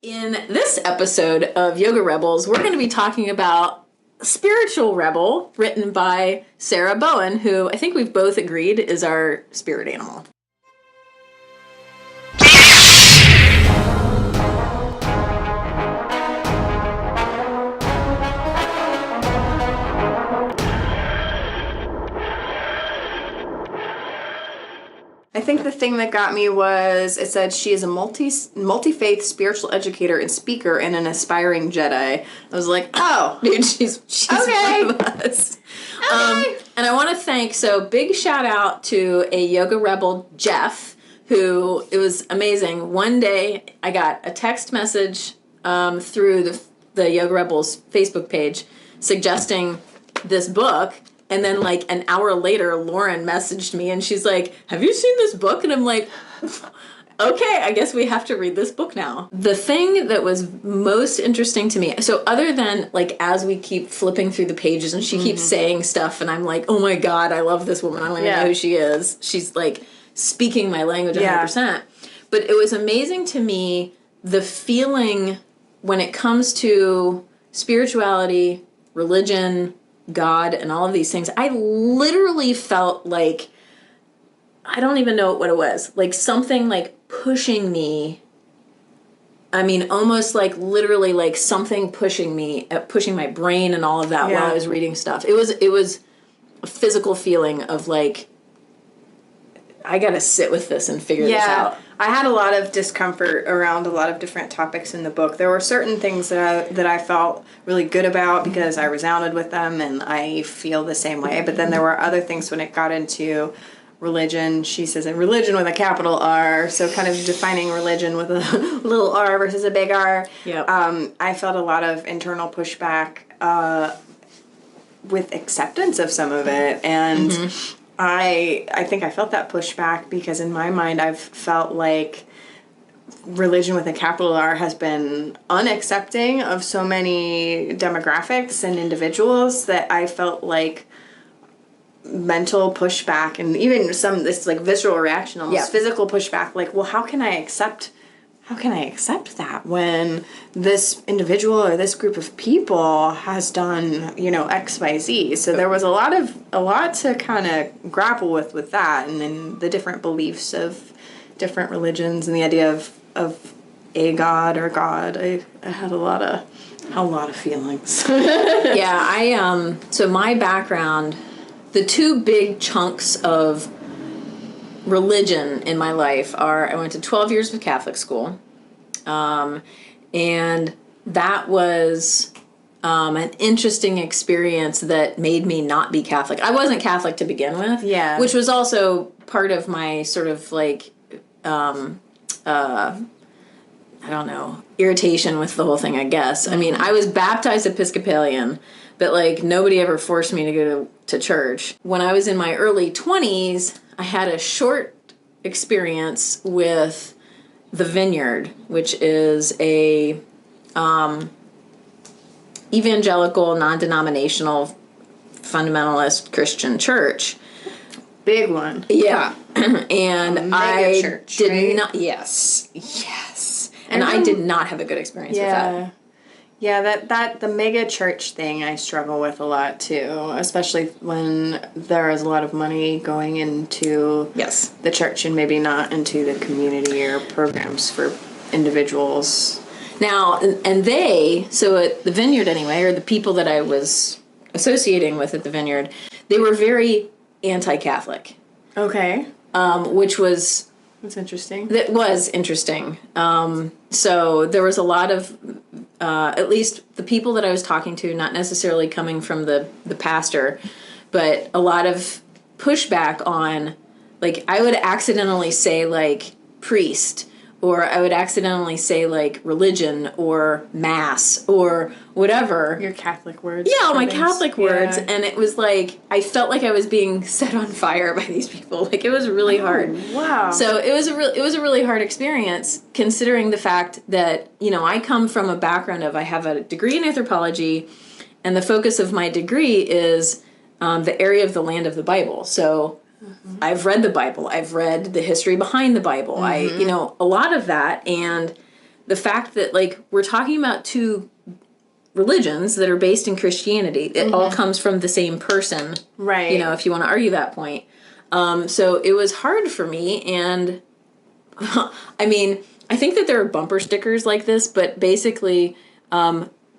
In this episode of Yoga Rebels, we're going to be talking about Spiritual Rebel, written by Sarah Bowen, who I think we've both agreed is our spirit animal. I think the thing that got me was it said she is a multi-faith spiritual educator and speaker and an aspiring Jedi. I was like, oh, dude, she's Okay. one of us. Okay. And I want to thank, big shout out to a Yoga Rebel, Jeff, who, it was amazing. One day I got a text message through the Yoga Rebels Facebook page suggesting this book. And then, an hour later, Lauren messaged me, and she's like, have you seen this book? And I'm like, okay, I guess we have to read this book now. The thing that was most interesting to me, so other than, as we keep flipping through the pages, and she keeps saying stuff, and I'm like, oh my God, I love this woman. I don't even know who she is. She's, speaking my language 100%. But it was amazing to me, the feeling when it comes to spirituality, religion, God, and all of these things. I literally felt like, I don't even know what it was, something pushing me. I mean, almost literally something pushing me, pushing my brain and all of that while I was reading stuff. It was a physical feeling of I gotta sit with this and figure this out. I had a lot of discomfort around a lot of different topics in the book. There were certain things that I felt really good about because I resounded with them and I feel the same way. But then there were other things when it got into religion. She says religion with a capital R, so kind of defining religion with a little r versus a big R. Yep. I felt a lot of internal pushback with acceptance of some of it. And I think I felt that pushback because in my mind I've felt like religion with a capital R has been unaccepting of so many demographics and individuals that I felt like mental pushback and even some this visceral reaction, almost physical pushback, well, how can I accept that when this individual or this group of people has done, XYZ? So there was a lot to kind of grapple with that, and then the different beliefs of different religions and the idea of a God or God. I had a lot of feelings. So my background, the two big chunks of religion in my life are, I went to 12 years of Catholic school, and that was an interesting experience that made me not be Catholic. I wasn't Catholic to begin with, which was also part of my sort of I don't know, irritation with the whole thing, I guess. I mean, I was baptized Episcopalian, but nobody ever forced me to go to church. When I was in my early 20s, I had a short experience with the Vineyard, which is a evangelical, non-denominational, fundamentalist Christian church. Big one. Yeah. And I church, did not. Yes. And I did not have a good experience with that. Yeah, that the mega church thing I struggle with a lot too, especially when there is a lot of money going into the church and maybe not into the community or programs for individuals. Now, and so at the Vineyard anyway, or the people that I was associating with at the Vineyard, they were very anti-Catholic. Okay. Which was... That's interesting. That was interesting. So there was a lot of, at least the people that I was talking to, not necessarily coming from the pastor, but a lot of pushback on, I would accidentally say, priest, or I would accidentally say, religion, or mass, or whatever. Your Catholic words. Yeah, my Catholic words. And it was I felt like I was being set on fire by these people. It was really hard. Wow. So it was a really hard experience, considering the fact that, I come from a background of, I have a degree in anthropology, and the focus of my degree is the area of the land of the Bible. So I've read the Bible. I've read the history behind the Bible. A lot of that. And the fact that, like, we're talking about two religions that are based in Christianity. It all comes from the same person. Right. You know, if you want to argue that point. So it was hard for me, and I mean, I think that there are bumper stickers like this, but basically,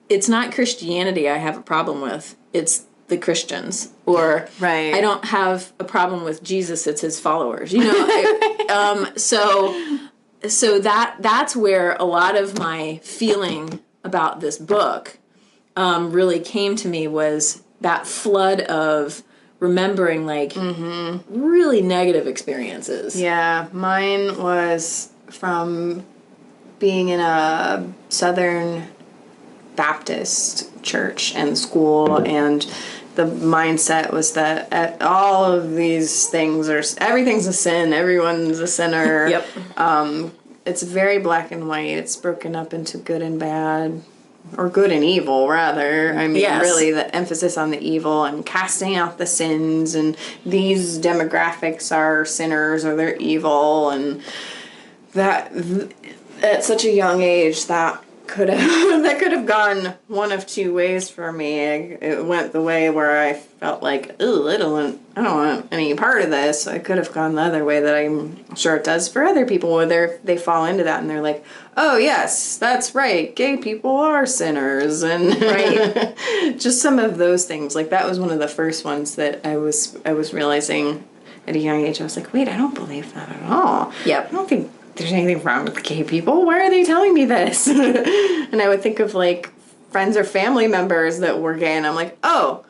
it's not Christianity I have a problem with. It's the Christians. Or Right. I don't have a problem with Jesus, it's his followers. You know, so that's where a lot of my feeling about this book really came to me, was that flood of remembering, like, really negative experiences. Yeah, mine was from being in a Southern Baptist church and school, and the mindset was that all of these things everything's a sin, everyone's a sinner. Yep. It's very black and white. It's broken up into good and bad, or good and evil, rather. I mean, Yes. really the emphasis on the evil and casting out the sins, and these demographics are sinners or they're evil, and that at such a young age that could have gone one of two ways for me. It went the way where I felt like, oh, I don't want any part of this. It could have gone the other way that I'm sure it does for other people, where they fall into that and they're like, oh yes, that's right, gay people are sinners, and Right. just some of those things. Like, that was one of the first ones that I was realizing at a young age. I was like, wait, I don't believe that at all. Yep. I don't think there's anything wrong with gay people. Why are they telling me this? And I would think of, like, friends or family members that were gay, and I'm like, oh,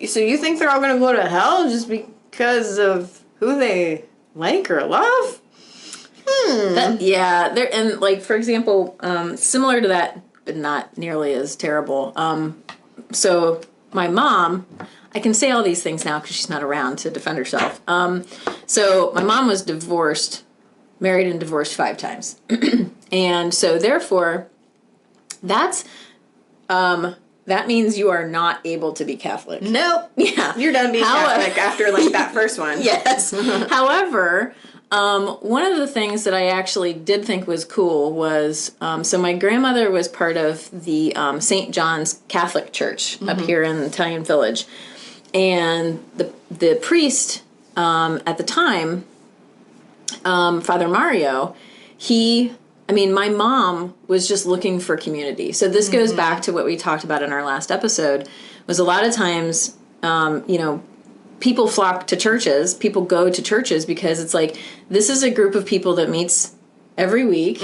so you think they're all going to go to hell just because of who they like or love? Yeah, there, and, like, for example, similar to that, but not nearly as terrible. So my mom, I can say all these things now because she's not around to defend herself. So my mom was married and divorced 5 times. And so therefore, that means you are not able to be Catholic. Nope. Yeah. You're done being Catholic after, like, that first one. Yes. However, one of the things that I actually did think was cool was, so my grandmother was part of the St. John's Catholic Church up here in Italian Village. And the priest at the time, Father Mario, my mom was just looking for community. So this goes back to what we talked about in our last episode, was a lot of times, people flock to churches, people go to churches because it's like, this is a group of people that meets every week,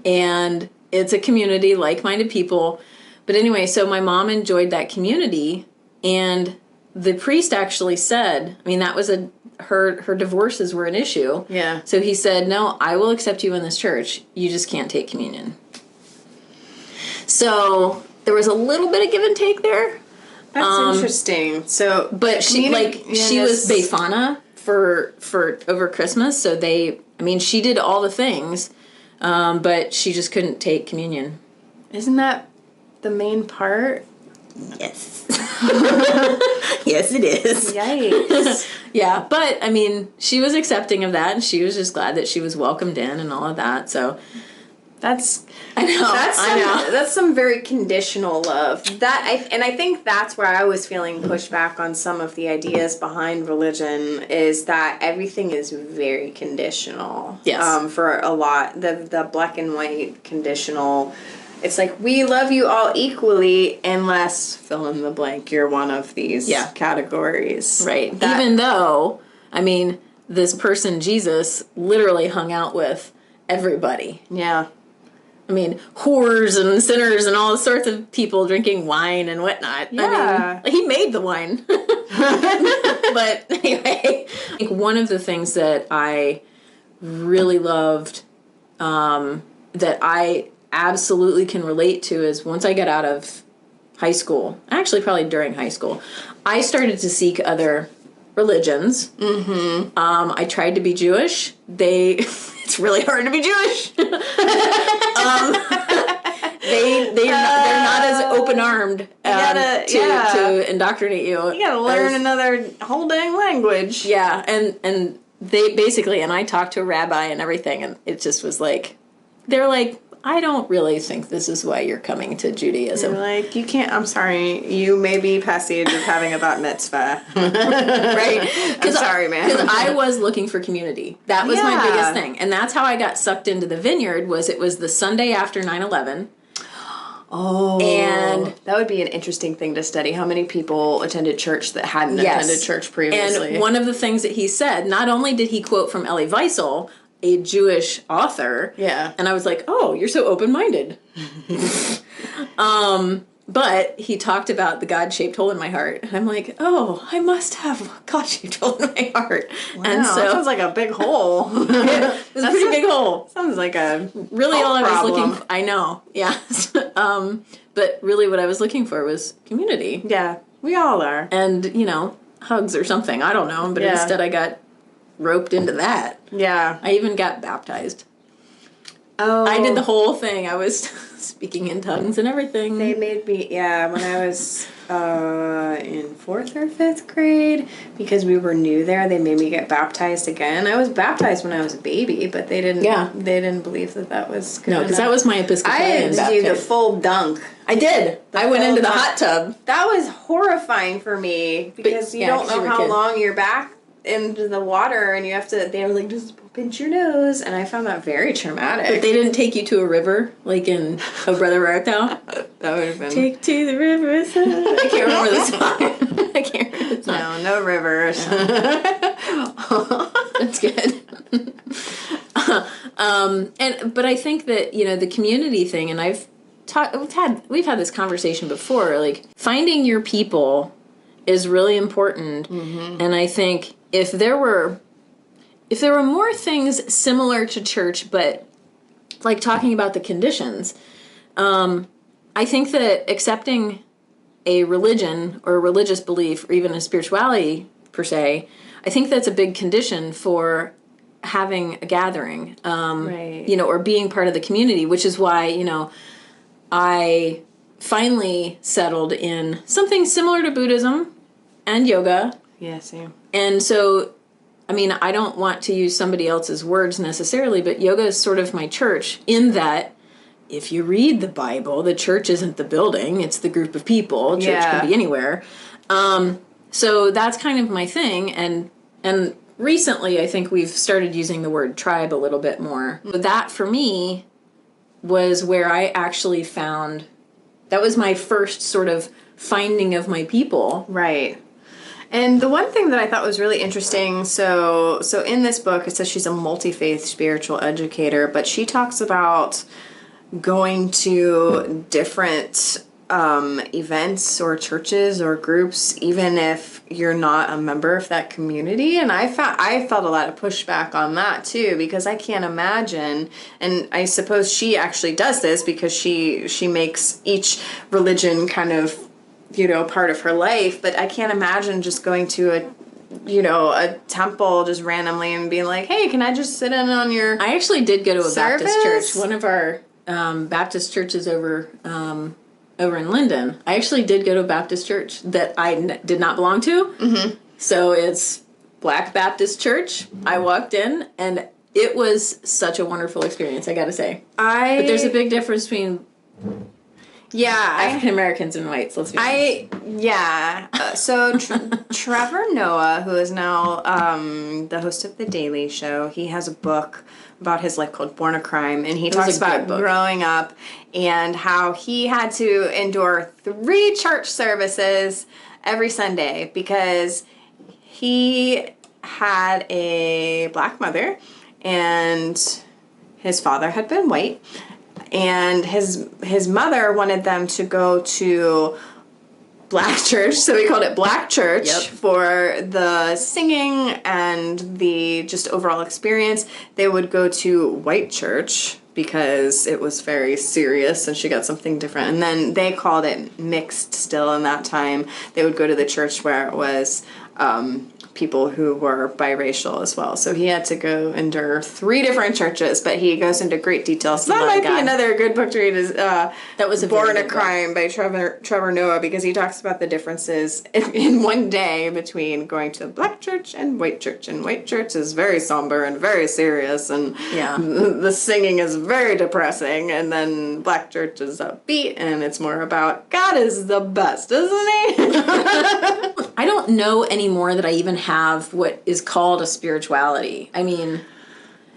and it's a community, like-minded people. But anyway, so my mom enjoyed that community, and the priest actually said, that was her divorces were an issue. Yeah. So he said, no, I will accept you in this church. You just can't take communion. So there was a little bit of give and take there. That's interesting. So, but she was Befana for over Christmas. So she did all the things, but she just couldn't take communion. Isn't that the main part? Yes. Yes, it is. Yikes. Yeah, but she was accepting of that, and she was just glad that she was welcomed in and all of that. So I know. That's some very conditional love. I think that's where I was feeling pushed back on some of the ideas behind religion, is that everything is very conditional. Yes. For a lot, the black and white conditional. It's like, we love you all equally unless, fill in the blank, you're one of these categories. Right. Even though, this person, Jesus, literally hung out with everybody. Yeah. Whores and sinners and all sorts of people drinking wine and whatnot. Yeah. He made the wine. But anyway, I think one of the things that I really loved, that I absolutely can relate to, is once I got out of high school, actually probably during high school, I started to seek other religions. I tried to be Jewish. It's really hard to be Jewish. They're not as open-armed to indoctrinate you. You gotta learn another whole dang language. Yeah, and they basically, and I talked to a rabbi and everything, and it just was like, they're like, I don't really think this is why you're coming to Judaism. You're like, you can't, I'm sorry, you may be past the age of having a bat mitzvah. Right? I'm sorry, man. Because I was looking for community. That was my biggest thing. And that's how I got sucked into the Vineyard, was it was the Sunday after 9/11. Oh, and that would be an interesting thing to study. How many people attended church that hadn't attended church previously? And one of the things that he said, not only did he quote from Elie Wiesel, a Jewish author, and I was like, oh, you're so open-minded. But he talked about the God-shaped hole in my heart, and I'm like, oh, I must have a God-shaped hole in my heart. Wow, and so that sounds like a big hole. It was a pretty big hole. Sounds like a really all I was problem. looking for. I know, yes. But really what I was looking for was community. Yeah, we all are. And, hugs or something. I don't know. But instead I got roped into that. Yeah. I even got baptized. Oh. I did the whole thing. I was speaking in tongues and everything. They made me, when I was in 4th or 5th grade, because we were new there, they made me get baptized again. I was baptized when I was a baby, but they didn't believe that was good. No, because that was my Episcopalian I had to do the full dunk. I did. I went into the hot tub. That was horrifying for me, because you don't know how long you're back into the water, and they were like, just pinch your nose, and I found that very traumatic. But they didn't take you to a river, like in Oh Brother Where Art Thou? That would have been... Take to the river. I can't remember the song. I can't remember the song. No rivers. That's good. But I think that, the community thing, and we've had this conversation before, like, finding your people is really important. Mm-hmm. And I think if there were more things similar to church, but like talking about the conditions, I think that accepting a religion or a religious belief or even a spirituality per se, I think that's a big condition for having a gathering, right. Or being part of the community, which is why, I finally settled in something similar to Buddhism and yoga. Yeah, same. And so, I don't want to use somebody else's words necessarily, but yoga is sort of my church, in that if you read the Bible, the church isn't the building, it's the group of people. Church can be anywhere. So that's kind of my thing. And recently, I think we've started using the word tribe a little bit more. But that, for me, was where I actually found, that was my first sort of finding of my people. Right. And the one thing that I thought was really interesting, so in this book, it says she's a multi-faith spiritual educator, but she talks about going to different events or churches or groups, even if you're not a member of that community. And I felt a lot of pushback on that too, because I can't imagine, and I suppose she actually does this because she makes each religion kind of, part of her life, but I can't imagine just going to a temple just randomly and being like, hey, can I just sit in on your I actually did go to a service? Baptist church. One of our Baptist churches over in Linden. I actually did go to a Baptist church that I did not belong to. Mm-hmm. So it's Black Baptist Church. I walked in, and it was such a wonderful experience, I gotta say. But there's a big difference between African Americans and whites, let's be honest. So Trevor Noah, who is now the host of The Daily Show, he has a book about his life called Born a Crime, and he talks about growing up and how he had to endure 3 church services every Sunday because he had a black mother and his father had been white. And his mother wanted them to go to Black church, so we called it Black church for the singing and the just overall experience. They would go to white church because it was very serious and she got something different. And then they called it mixed still in that time. They would go to the church where it was people who were biracial as well. So he had to go under 3 different churches, but he goes into great detail. So that might be another good book to read is that was Born a Crime by Trevor Noah, because he talks about the differences in one day between going to a black church and white church. And white church is very somber and very serious, and the singing is very depressing, and then black church is upbeat, and it's more about God is the best, isn't he? I don't know anymore that I even have what is called a spirituality. I mean...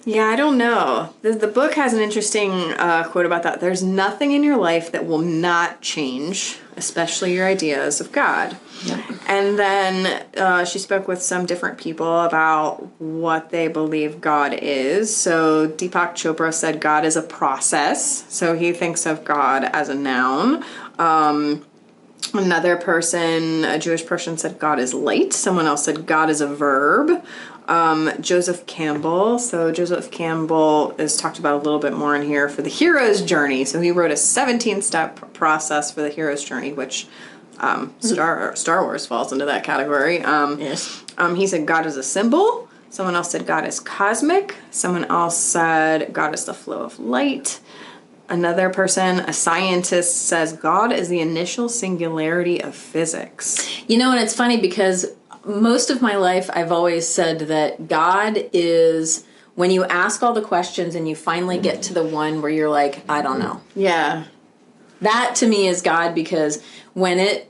Yeah, I don't know. The book has an interesting quote about that. There's nothing in your life that will not change, especially your ideas of God. Yeah. And then she spoke with some different people about what they believe God is. So Deepak Chopra said God is a process. So he thinks of God as a noun. Another person, a Jewish person, said God is light. Someone else said God is a verb. Joseph Campbell. So Joseph Campbell is talked about a little bit more in here for the hero's journey. So he wrote a 17-step process for the hero's journey, which Star Wars falls into that category. Yes. He said God is a symbol. Someone else said God is cosmic. Someone else said God is the flow of light. Another person, a scientist, says God is the initial singularity of physics. You know, and it's funny because most of my life I've always said that God is when you ask all the questions and you finally get to the one where you're like, I don't know. Yeah. That to me is God, because when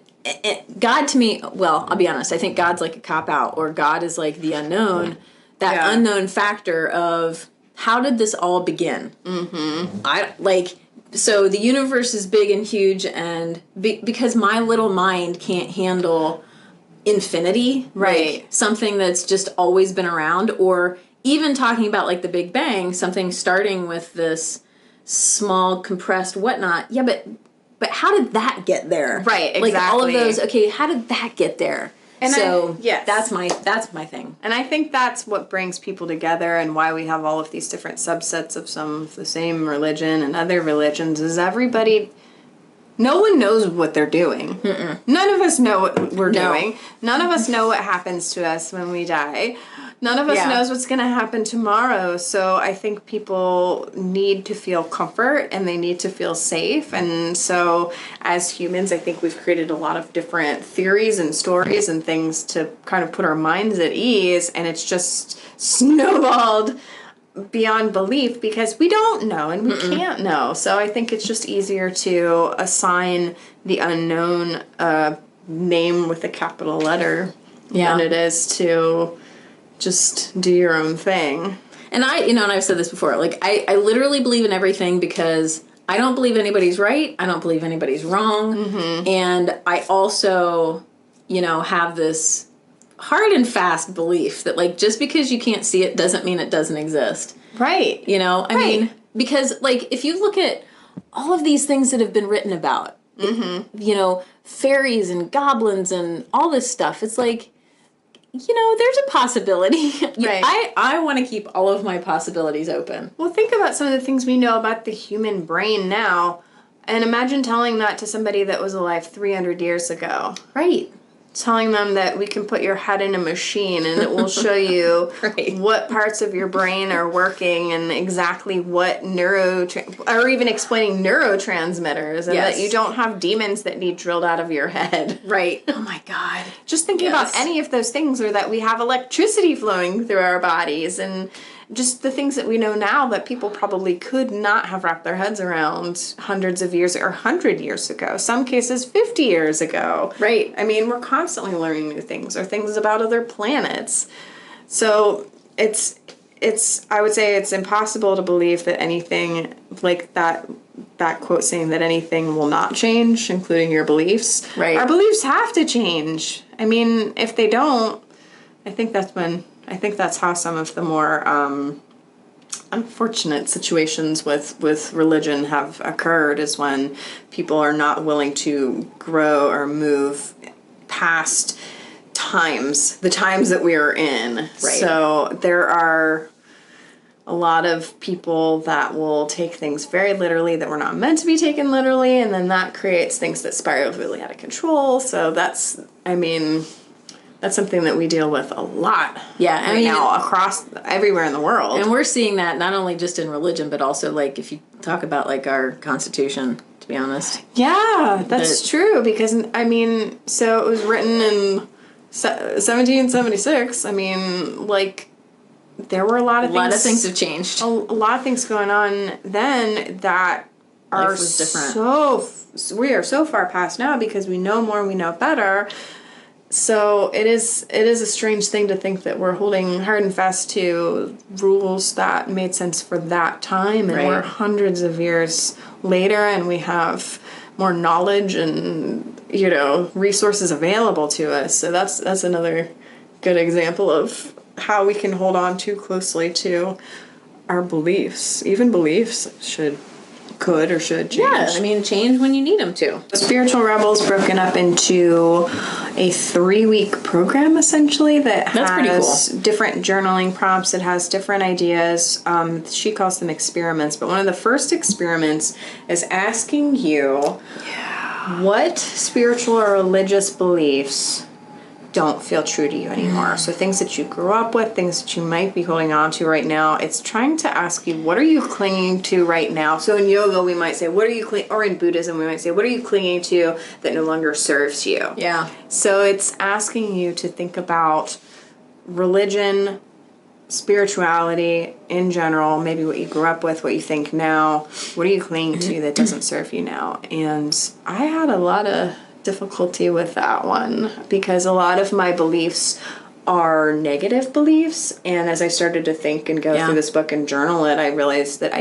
God to me, well, I'll be honest, I think God's like a cop-out, or God is like the unknown, that unknown factor of how did this all begin? Mm-hmm. So the universe is big and huge, and because my little mind can't handle infinity, right? Like something that's just always been around, or even talking about like the Big Bang, something starting with this small compressed whatnot. Yeah, but how did that get there? Right, exactly. Like all of those. Okay, how did that get there? And so yes, that's my thing. And I think that's what brings people together, and why we have all of these different subsets of some of the same religion and other religions is everybody. No one knows what they're doing. Mm-mm. None of us know what we're doing. None of us know what happens to us when we die. None of us knows what's going to happen tomorrow. So I think people need to feel comfort, and they need to feel safe. And so as humans, I think we've created a lot of different theories and stories and things to kind of put our minds at ease. And it's just snowballed beyond belief because we don't know and we can't know. So I think it's just easier to assign the unknown name with a capital letter than it is to just do your own thing. And and I've said this before, like I literally believe in everything because I don't believe anybody's right. I don't believe anybody's wrong. Mm-hmm. And I also, have this hard and fast belief that like just because you can't see it doesn't mean it doesn't exist. Right. I mean, because like if you look at all of these things that have been written about, fairies and goblins and all this stuff, it's like, there's a possibility. Right. I want to keep all of my possibilities open. Well, think about some of the things we know about the human brain now, and imagine telling that to somebody that was alive 300 years ago. Right. Telling them that we can put your head in a machine and it will show you what parts of your brain are working and exactly what or even explaining neurotransmitters, and that you don't have demons that need drilled out of your head. Right. Oh my God. Just thinking about any of those things, or that we have electricity flowing through our bodies, and just the things that we know now that people probably could not have wrapped their heads around hundreds of years or 100 years ago. Some cases 50 years ago. Right. I mean, we're constantly learning new things, or things about other planets. So I would say it's impossible to believe that anything like that quote saying that anything will not change, including your beliefs. Right. Our beliefs have to change. I mean, if they don't, I think that's how some of the more unfortunate situations with religion have occurred, is when people are not willing to grow or move past the times that we are in. Right. So there are a lot of people that will take things very literally that were not meant to be taken literally, and then that creates things that spiral really out of control. So That's something that we deal with a lot. Yeah, right now across everywhere in the world. And we're seeing that not only just in religion, but also like if you talk about like our Constitution, to be honest. Yeah, that's true. Because, I mean, so it was written in 1776. I mean, like, there were a lot of things have changed. A lot of things going on then that are Life was different. We are so far past now because we know more, we know better. So it is a strange thing to think that we're holding hard and fast to rules that made sense for that time, and we're hundreds of years later, and we have more knowledge and, you know, resources available to us. So that's another good example of how we can hold on too closely to our beliefs. Even beliefs could or should change. Yeah, I mean, change when you need them to. Spiritual Rebels broken up into a 3-week program, essentially, that's pretty cool. Different journaling prompts. It has different ideas. She calls them experiments, but one of the first experiments is asking you what spiritual or religious beliefs don't feel true to you anymore. So things that you grew up with, things that you might be holding on to right now. It's trying to ask you, what are you clinging to right now? So in yoga, we might say, what are you or in Buddhism, we might say, what are you clinging to that no longer serves you? Yeah. So it's asking you to think about religion, spirituality in general, maybe what you grew up with, what you think now. What are you clinging to that doesn't serve you now? And I had a lot of difficulty with that one because a lot of my beliefs are negative beliefs, and as I started to think and go through this book and journal it, I realized that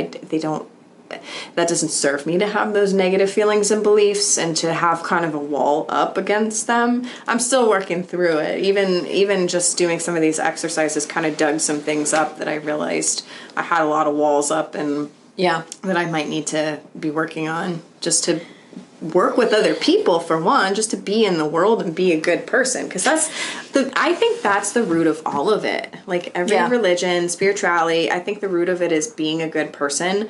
that doesn't serve me to have those negative feelings and beliefs and to have kind of a wall up against them. I'm still working through it. Even just doing some of these exercises kind of dug some things up that I realized I had a lot of walls up and that I might need to be working on, just to work with other people, for one, just to be in the world and be a good person, because I think that's the root of all of it. Like every religion, spirituality, I think the root of it is being a good person,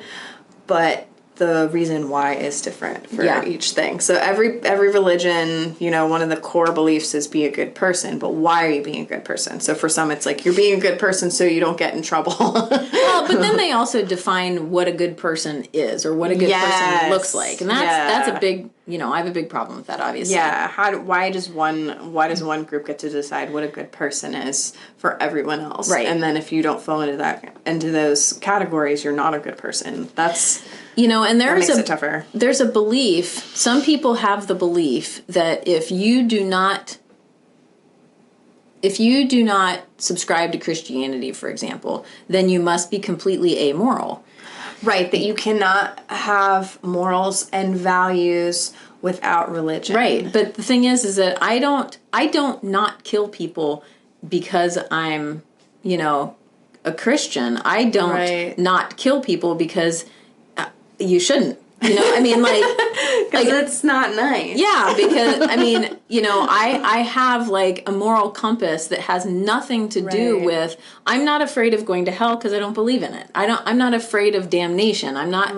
but the reason why is different for each thing. So every religion, you know, one of the core beliefs is be a good person, but why are you being a good person? So for some, it's like you're being a good person so you don't get in trouble. Well, but then they also define what a good person is, or what a good person looks like, and that's a big, you know, I have a big problem with that, obviously. Yeah. Why does one group get to decide what a good person is for everyone else? Right. And then if you don't fall into those categories, you're not a good person. That's, you know, and that makes it tougher. There's a belief. Some people have the belief that if you do not subscribe to Christianity, for example, then you must be completely amoral. Right, that you cannot have morals and values without religion. Right, but the thing is that I don't not kill people because I'm, you know, a Christian. I don't not kill people because you shouldn't. You know, I mean, like it's not nice. Yeah, because I mean, you know, I have like a moral compass that has nothing to do with. I'm not afraid of going to hell because I don't believe in it. I'm not afraid of damnation. I'm not.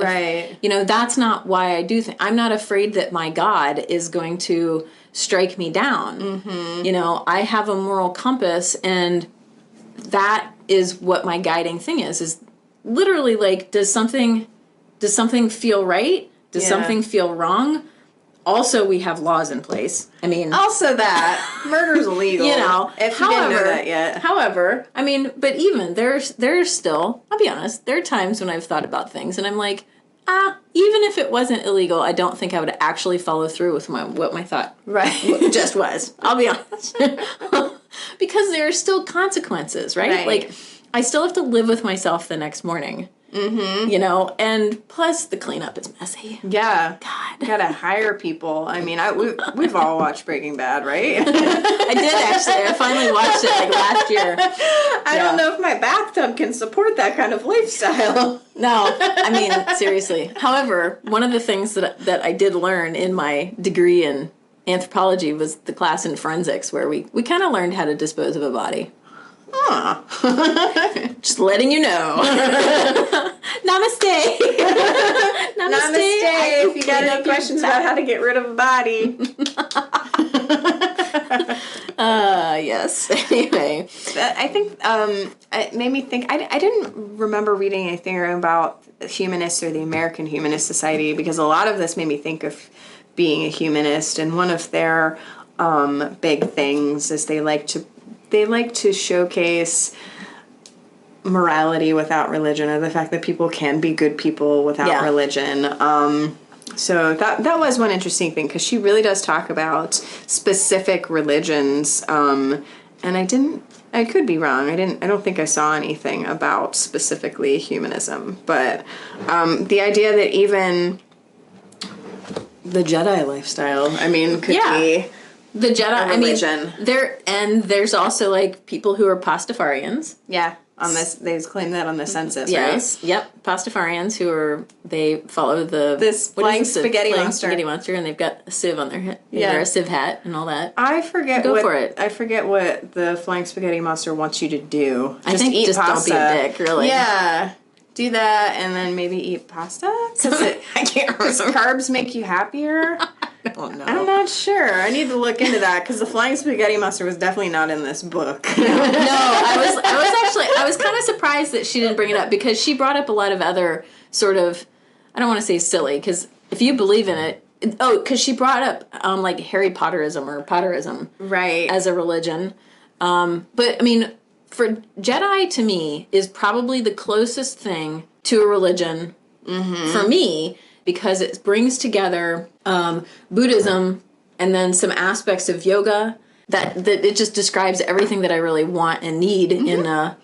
You know, that's not why I do things. I'm not afraid that my God is going to strike me down. Mm-hmm. You know, I have a moral compass, and that is what my guiding thing is. Is literally like, does something feel right? Does something feel wrong? Also, we have laws in place. I mean... Also that. Murder's illegal. You know. If you didn't know that yet. However, I mean, but even, there's still... I'll be honest, there are times when I've thought about things and I'm like, even if it wasn't illegal, I don't think I would actually follow through with what my thought just was. I'll be honest. Because there are still consequences, right? Like, I still have to live with myself the next morning. Mm-hmm. You know, and plus the cleanup is messy. Yeah. God. Gotta hire people. I mean, we've all watched Breaking Bad, right? I did, actually. I finally watched it, like, last year. I don't know if my bathtub can support that kind of lifestyle. No, I mean, seriously. However, one of the things that I did learn in my degree in anthropology was the class in forensics, where we kind of learned how to dispose of a body. Just letting you know. Namaste. Namaste. If you got any questions about how to get rid of a body. Yes. Anyway. I think it made me think. I didn't remember reading anything about humanists or the American Humanist Society, because a lot of this made me think of being a humanist. And one of their big things is they like to showcase morality without religion, or the fact that people can be good people without religion. So that was one interesting thing, because she really does talk about specific religions, and I could be wrong. I don't think I saw anything about specifically humanism, but the idea that even the Jedi lifestyle, could be the Jedi a religion. There's also like people who are Pastafarians. Yeah. On this, they claim that on the census, yes, right? Yep, Pastafarians they follow this flying spaghetti monster, and they've got a sieve on their head. They wear a sieve hat and all that. I forget for it. I forget what the flying spaghetti monster wants you to do. I think eat pasta. Don't be a dick, really. Yeah, do that, and then maybe eat pasta. I can't remember. Carbs make you happier. I don't know. I'm not sure. I need to look into that, because the flying spaghetti monster was definitely not in this book. No, I was kind of surprised that she didn't bring it up, because she brought up a lot of other sort of, I don't want to say silly, because if you believe in it, because she brought up like Harry Potterism or Potterism, right, as a religion. But for Jedi, to me, is probably the closest thing to a religion for me, because it brings together Buddhism and then some aspects of yoga that it just describes everything that I really want and need in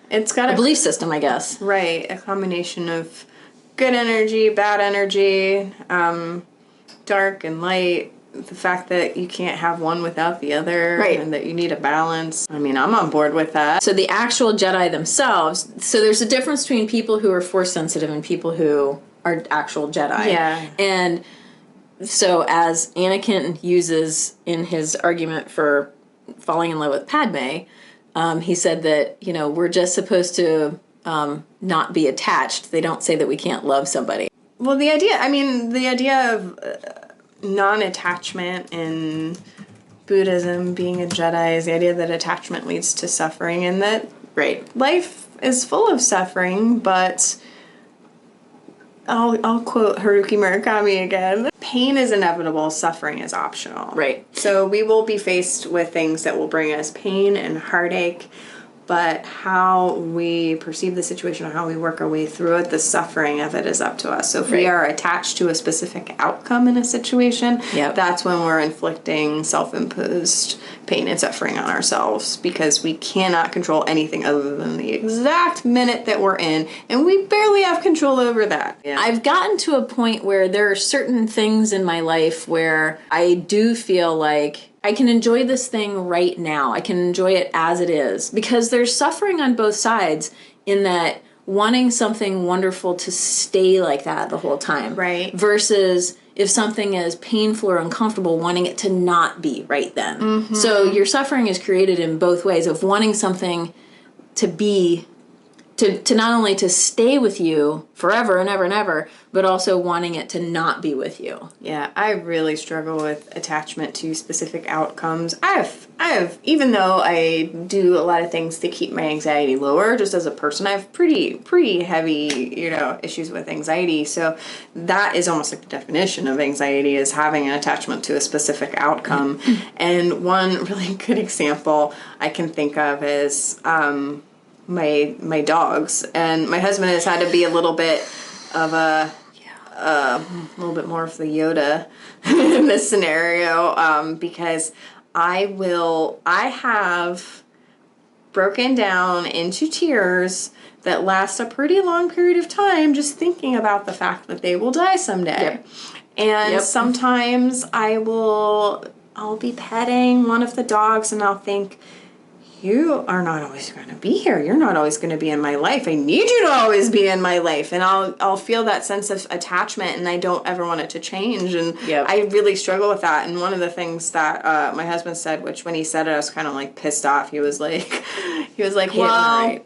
it's got a belief system, I guess. Right, a combination of good energy, bad energy, dark and light, the fact that you can't have one without the other, right, and that you need a balance. I'm on board with that. So the actual Jedi themselves, so there's a difference between people who are Force sensitive and people who are actual Jedi. Yeah. And so as Anakin uses in his argument for falling in love with Padme, he said that, we're just supposed to not be attached. They don't say that we can't love somebody. Well, the idea of non-attachment in Buddhism, being a Jedi, is the idea that attachment leads to suffering, and that life is full of suffering, but I'll quote Haruki Murakami again. Pain is inevitable, suffering is optional. Right. So we will be faced with things that will bring us pain and heartache, but how we perceive the situation or how we work our way through it, the suffering of it is up to us. So if we are attached to a specific outcome in a situation, that's when we're inflicting self-imposed pain and suffering on ourselves, because we cannot control anything other than the exact minute that we're in, and we barely have control over that. Yeah. I've gotten to a point where there are certain things in my life where I do feel like I can enjoy this thing right now. I can enjoy it as it is, because there's suffering on both sides, in that wanting something wonderful to stay like that the whole time. Right. Versus if something is painful or uncomfortable, wanting it to not be right then. Mm-hmm. So your suffering is created in both ways, of wanting something to be, to not only to stay with you forever and ever and ever, but also wanting it to not be with you. Yeah, I really struggle with attachment to specific outcomes. I have, even though I do a lot of things to keep my anxiety lower, just as a person, I have pretty heavy, issues with anxiety. So that is almost like the definition of anxiety, is having an attachment to a specific outcome. And one really good example I can think of is my dogs, and my husband has had to be a little bit of a little bit more of the Yoda in this scenario, because I have broken down into tears that last a pretty long period of time, just thinking about the fact that they will die someday. Yep. And sometimes I'll be petting one of the dogs, and I'll think, you are not always going to be here. You're not always going to be in my life. I need you to always be in my life. And I'll feel that sense of attachment, and I don't ever want it to change. And I really struggle with that. And one of the things that my husband said, which when he said it, I was kind of like pissed off. He was like, well,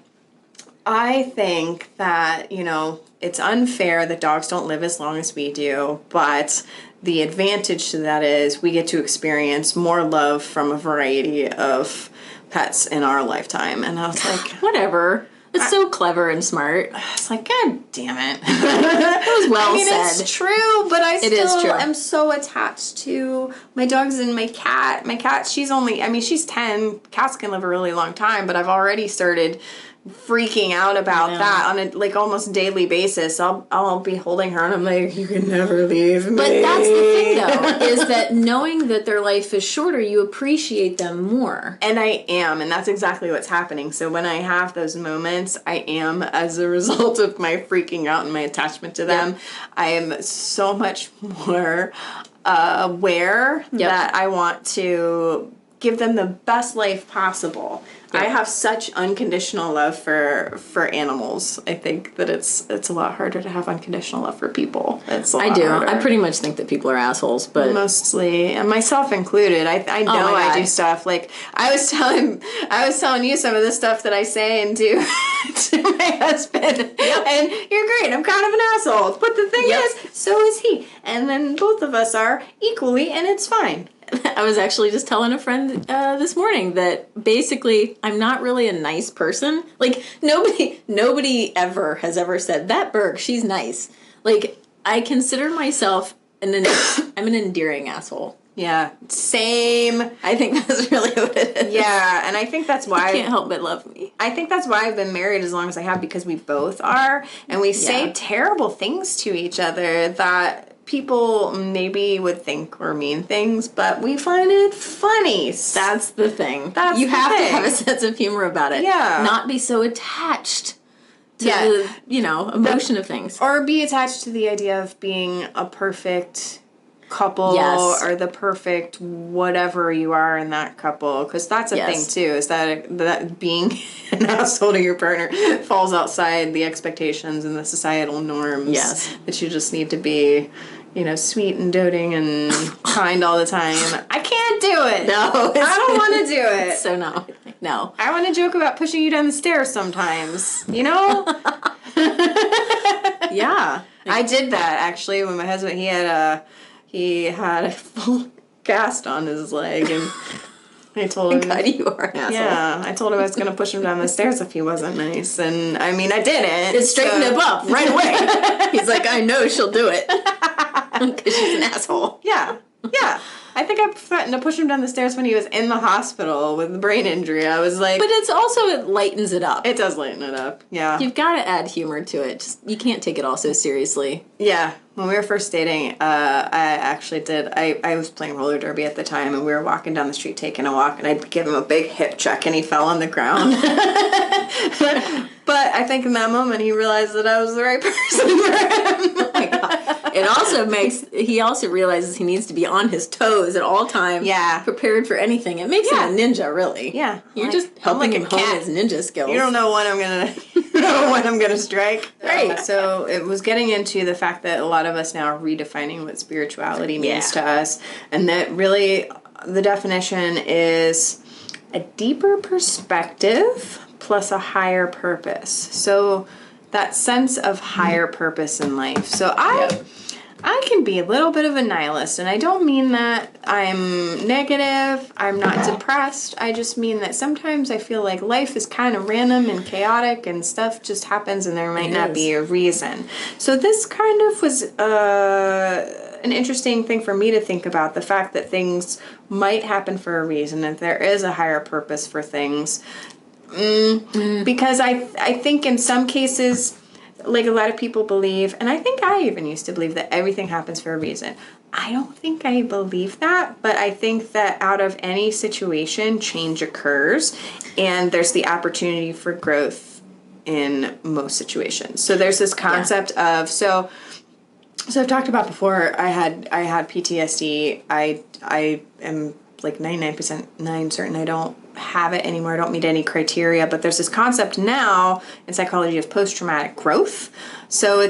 I think that, it's unfair that dogs don't live as long as we do, but the advantage to that is we get to experience more love from a variety of pets in our lifetime. And I was like, Whatever. It's so clever and smart. it's like, God damn it. That was well said. It's true, but I It is still true. am so attached to my dogs and my cat. My cat, she's 10. Cats can live a really long time, but I've already started freaking out about that on a almost daily basis. I'll be holding her and I'm like, you can never leave me. But that's the thing, though, is that knowing that their life is shorter, you appreciate them more. And I am, and that's exactly what's happening. So when I have those moments, I am, as a result of my freaking out and my attachment to them, I am so much more aware that I want to give them the best life possible. I have such unconditional love for animals. I think that it's a lot harder to have unconditional love for people. It's a lot harder. I pretty much think that people are assholes, but mostly, and myself included. I know I do stuff like I was telling you some of the stuff that I say and do to my husband. And you're great. I'm kind of an asshole. But the thing is, so is he. And then both of us are equally, and it's fine. I was actually just telling a friend this morning that basically I'm not really a nice person. Like nobody ever has ever said that Berg, she's nice. Like I consider myself I'm an endearing asshole. Yeah, same. I think that's really what it is. Yeah, and I think that's why you can't help but love me. I think that's why I've been married as long as I have, because we both are, and we say terrible things to each other that people maybe would think were mean things, but we find it funny. That's the thing. You have to have a sense of humor about it. Yeah. Not be so attached to the, emotion of things. Or be attached to the idea of being a perfect couple or the perfect whatever you are in that couple, because that's a thing too, is that being an asshole to your partner falls outside the expectations and the societal norms that you just need to be sweet and doting and kind all the time. I can't do it. No, I don't want to do it. So no. I want to joke about pushing you down the stairs sometimes, Yeah. I did that actually when my husband, he had a full cast on his leg, and I told him, God, you are an asshole. Yeah, I told him I was going to push him down the stairs if he wasn't nice, and I mean, I didn't. It straightened him up right away. He's like, I know she'll do it. Because she's an asshole. Yeah. I think I threatened to push him down the stairs when he was in the hospital with a brain injury. I was like... But it lightens it up. It does lighten it up, yeah. You've got to add humor to it. You can't take it all so seriously. Yeah. When we were first dating, I was playing roller derby at the time, and we were walking down the street taking a walk, and I'd give him a big hip check, and he fell on the ground. But I think in that moment, he realized that I was the right person for him. Oh my God. He also realizes he needs to be on his toes at all times. Yeah. Prepared for anything. It makes him a ninja, really. Yeah. You're just helping him hone his ninja skills. You don't know when I'm gonna strike. Right. So it was getting into the fact that a lot of us now are redefining what spirituality means to us. And that really the definition is a deeper perspective plus a higher purpose. So that sense of higher purpose in life. So I can be a little bit of a nihilist, and I don't mean that I'm negative, I'm not depressed. I just mean that sometimes I feel like life is kind of random and chaotic, and stuff just happens, and there might not be a reason. So this kind of was an interesting thing for me to think about, the fact that things might happen for a reason, and there is a higher purpose for things. Because I think in some cases, like a lot of people believe, and I think I even used to believe, that everything happens for a reason. I don't think I believe that, but I think that out of any situation, change occurs, and there's the opportunity for growth in most situations. So there's this concept of, so I've talked about before, I had PTSD. I am like 99% certain I don't have it anymore. I don't meet any criteria, but there's this concept now in psychology of post-traumatic growth. So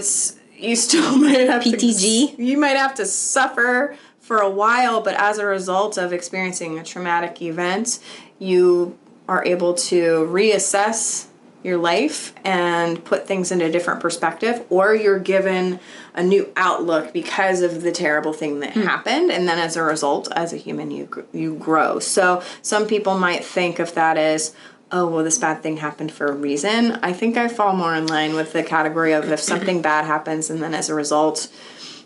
you still might have PTG. You might have to suffer for a while, but as a result of experiencing a traumatic event, you are able to reassess your life and put things in a different perspective, or you're given a new outlook because of the terrible thing that happened, and then as a result, as a human, you grow. So some people might think of that as, oh, well, this bad thing happened for a reason. I think I fall more in line with the category of if something bad happens and then as a result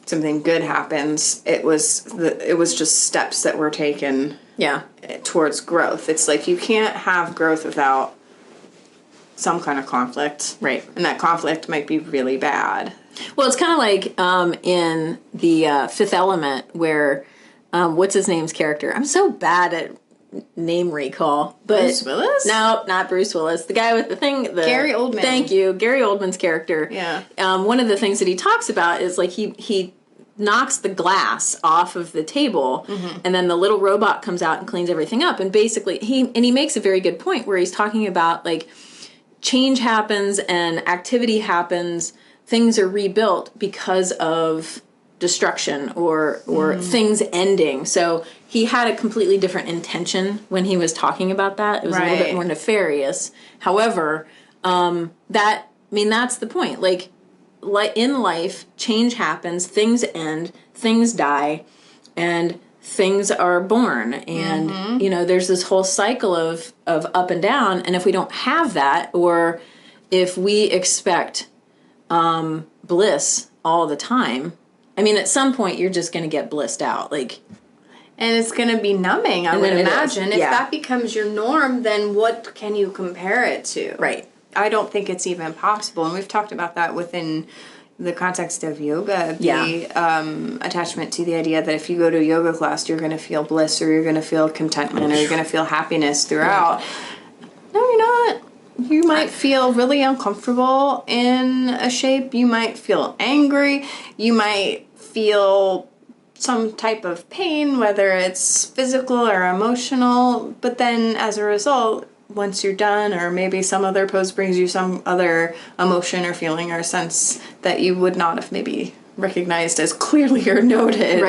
something good happens, it was just steps that were taken towards growth. It's like you can't have growth without some kind of conflict. Right. And that conflict might be really bad. Well, it's kind of like in the Fifth Element where, what's his name's character? I'm so bad at name recall. But Bruce Willis? No, not Bruce Willis. The guy with the thing. Gary Oldman. Thank you. Gary Oldman's character. Yeah. One of the things that he talks about is like he knocks the glass off of the table, and then the little robot comes out and cleans everything up. And basically, he makes a very good point where he's talking about like change happens and activity happens. Things are rebuilt because of destruction or things ending. So he had a completely different intention when he was talking about that. It was a little bit more nefarious. However, that's the point. Like in life, change happens, things end, things die, and things are born. And, there's this whole cycle of up and down. And if we don't have that, or if we expect bliss all the time, I mean, at some point you're just going to get blissed out. Like, and it's going to be numbing, I would imagine. If that becomes your norm, then what can you compare it to? Right. I don't think it's even possible. And we've talked about that within the context of yoga, the attachment to the idea that if you go to a yoga class, you're going to feel bliss, or you're going to feel contentment, or you're going to feel happiness throughout. No, you're not. You might feel really uncomfortable in a shape. You might feel angry. You might feel some type of pain, whether it's physical or emotional. But then as a result, once you're done, or maybe some other pose brings you some other emotion or feeling or sense that you would not have maybe recognized as clearly or noted,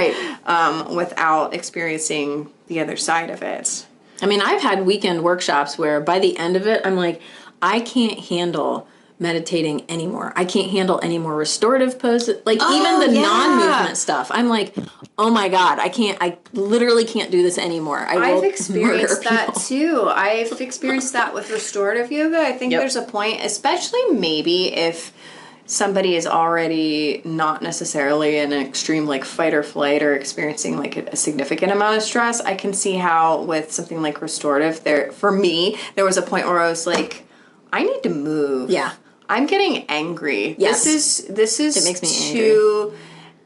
without experiencing the other side of it. I mean, I've had weekend workshops where by the end of it, I'm like, I can't handle meditating anymore. I can't handle any more restorative poses. Like even the non-movement stuff. I'm like, oh my God, I literally can't do this anymore. I've experienced that too. I've experienced that with restorative yoga. I think there's a point, especially maybe if somebody is already not necessarily in an extreme like fight or flight or experiencing like a significant amount of stress. I can see how with something like restorative, for me, there was a point where I was like, I need to move. Yeah. I'm getting angry. Yes. This is it makes me too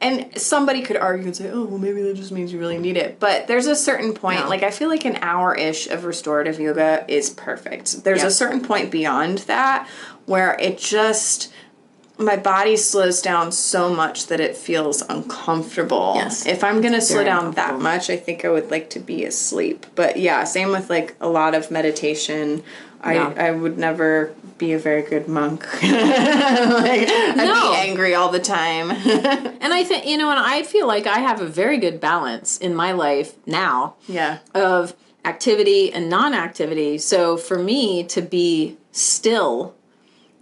angry. And somebody could argue and say, oh, well, maybe that just means you really need it. But there's a certain point, like I feel like an hour-ish of restorative yoga is perfect. There's a certain point beyond that where it just, my body slows down so much that it feels uncomfortable. Yes. If I'm going to slow down that much, I think I would like to be asleep. But yeah, same with like a lot of meditation. I would never be a very good monk. I'd be angry all the time. And I think, and I feel like I have a very good balance in my life now of activity and non-activity. So for me to be still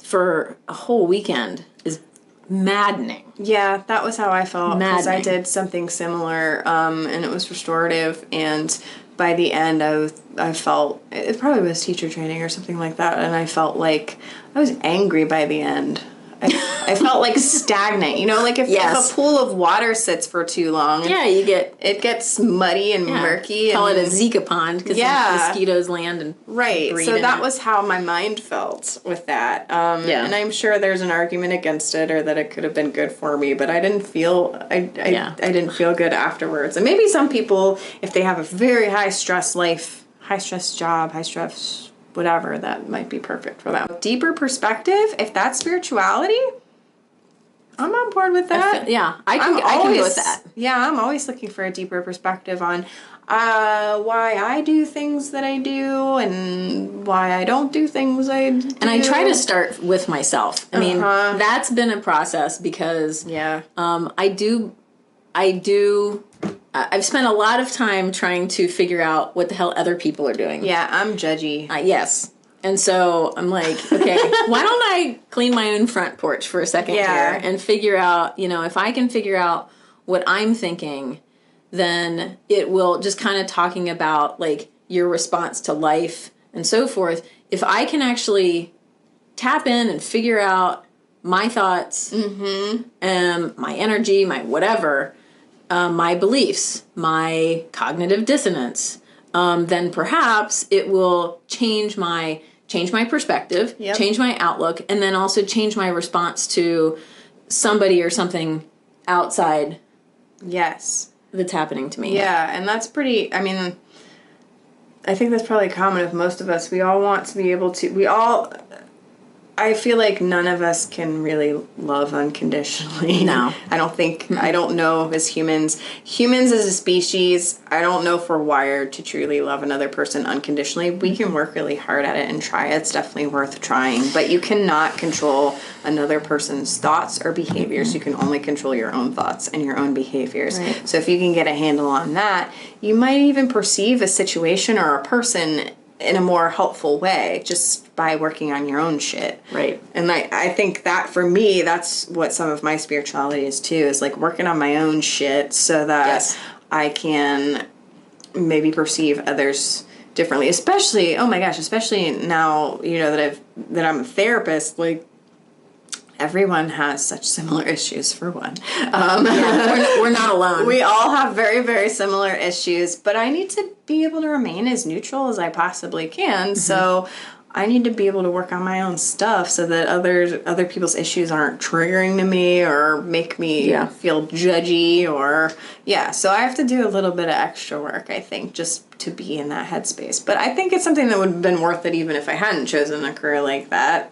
for a whole weekend is maddening. Yeah, that was how I felt. Because I did something similar, and it was restorative, and by the end, I felt, it probably was teacher training or something like that, and I felt like I was angry by the end. I felt like stagnant, like if a pool of water sits for too long. Yeah, it gets muddy and murky. Call it a Zika pond because mosquitoes land and breed so in that it. was how my mind felt with that. And I'm sure there's an argument against it, or that it could have been good for me, but I didn't feel I didn't feel good afterwards. And maybe some people, if they have a very high stress life, high stress job, high stress whatever, that might be perfect for them. Deeper perspective, if that's spirituality, I'm on board with that. I can go with that. Yeah, I'm always looking for a deeper perspective on why I do things that I do and why I don't do things I do. And I try to start with myself. I mean, that's been a process because I've spent a lot of time trying to figure out what the hell other people are doing. Yeah, I'm judgy. Yes. And so I'm like, okay, why don't I clean my own front porch for a second here and figure out, if I can figure out what I'm thinking, then it will just kind of talking about like your response to life and so forth. If I can actually tap in and figure out my thoughts, my energy, my whatever, my beliefs, my cognitive dissonance, then perhaps it will change my perspective, change my outlook, and then also change my response to somebody or something outside that's happening to me. Yeah, and that's pretty, I mean, I think that's probably common with most of us. We all want to be able to, I feel like none of us can really love unconditionally. No. I don't know as humans as a species, I don't know if we're wired to truly love another person unconditionally. We can work really hard at it and try. It's definitely worth trying. But you cannot control another person's thoughts or behaviors. You can only control your own thoughts and your own behaviors. Right. So if you can get a handle on that, you might even perceive a situation or a person in a more helpful way just by working on your own shit. Right. And I think that for me, that's what some of my spirituality is too, is like working on my own shit so that I can maybe perceive others differently. Especially now, that I'm a therapist, like everyone has such similar issues for one. We're not alone. We all have very, very similar issues, but I need to be able to remain as neutral as I possibly can. So I need to be able to work on my own stuff so that other people's issues aren't triggering to me or make me feel judgy so I have to do a little bit of extra work, I think, just to be in that headspace. But I think it's something that would have been worth it even if I hadn't chosen a career like that,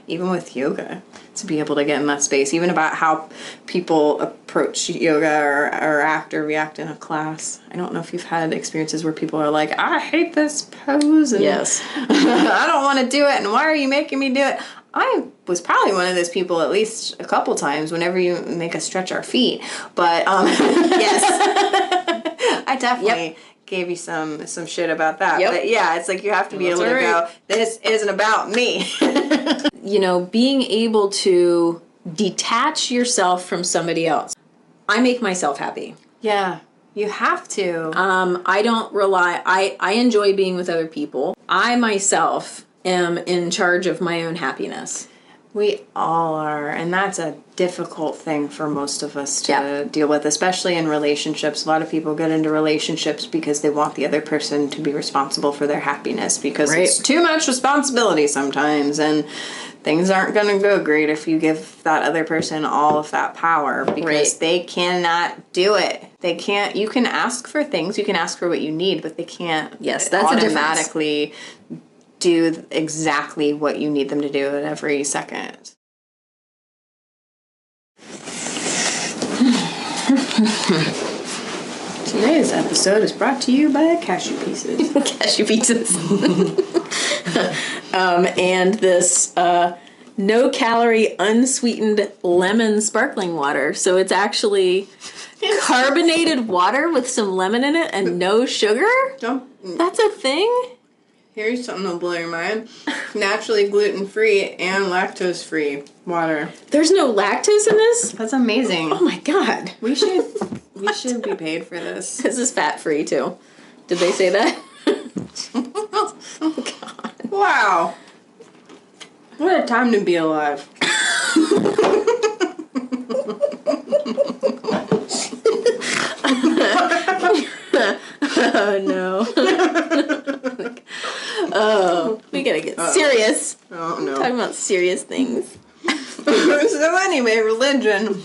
even with yoga, to be able to get in that space, even about how people approach yoga or act or react in a class. I don't know if you've had experiences where people are like, I hate this pose, and I don't want to do it, and why are you making me do it? I was probably one of those people at least a couple times whenever you make us stretch our feet. But I definitely gave you some shit about that. But yeah, it's like you have to be able to go, this isn't about me. Being able to detach yourself from somebody else. I make myself happy. Yeah, you have to. I don't rely, I enjoy being with other people. I myself am in charge of my own happiness. We all are, and that's a difficult thing for most of us to deal with, especially in relationships. A lot of people get into relationships because they want the other person to be responsible for their happiness, because it's too much responsibility sometimes, and things aren't going to go great if you give that other person all of that power, because they cannot do it. They can't. You can ask for things, you can ask for what you need, but they can't that's automatically do exactly what you need them to do at every second. Today's episode is brought to you by Cashew Pieces. Cashew Pieces. And this no-calorie, unsweetened lemon sparkling water. So it's actually carbonated water with some lemon in it and no sugar? That's a thing? Here's something that'll blow your mind. Naturally gluten-free and lactose-free water. There's no lactose in this? That's amazing. Oh my god. We should be paid for this. This is fat-free too. Did they say that? Oh god. Wow. What a time to be alive. Oh no. Oh, we gotta get serious. Oh no. Talking about serious things. So anyway, religion.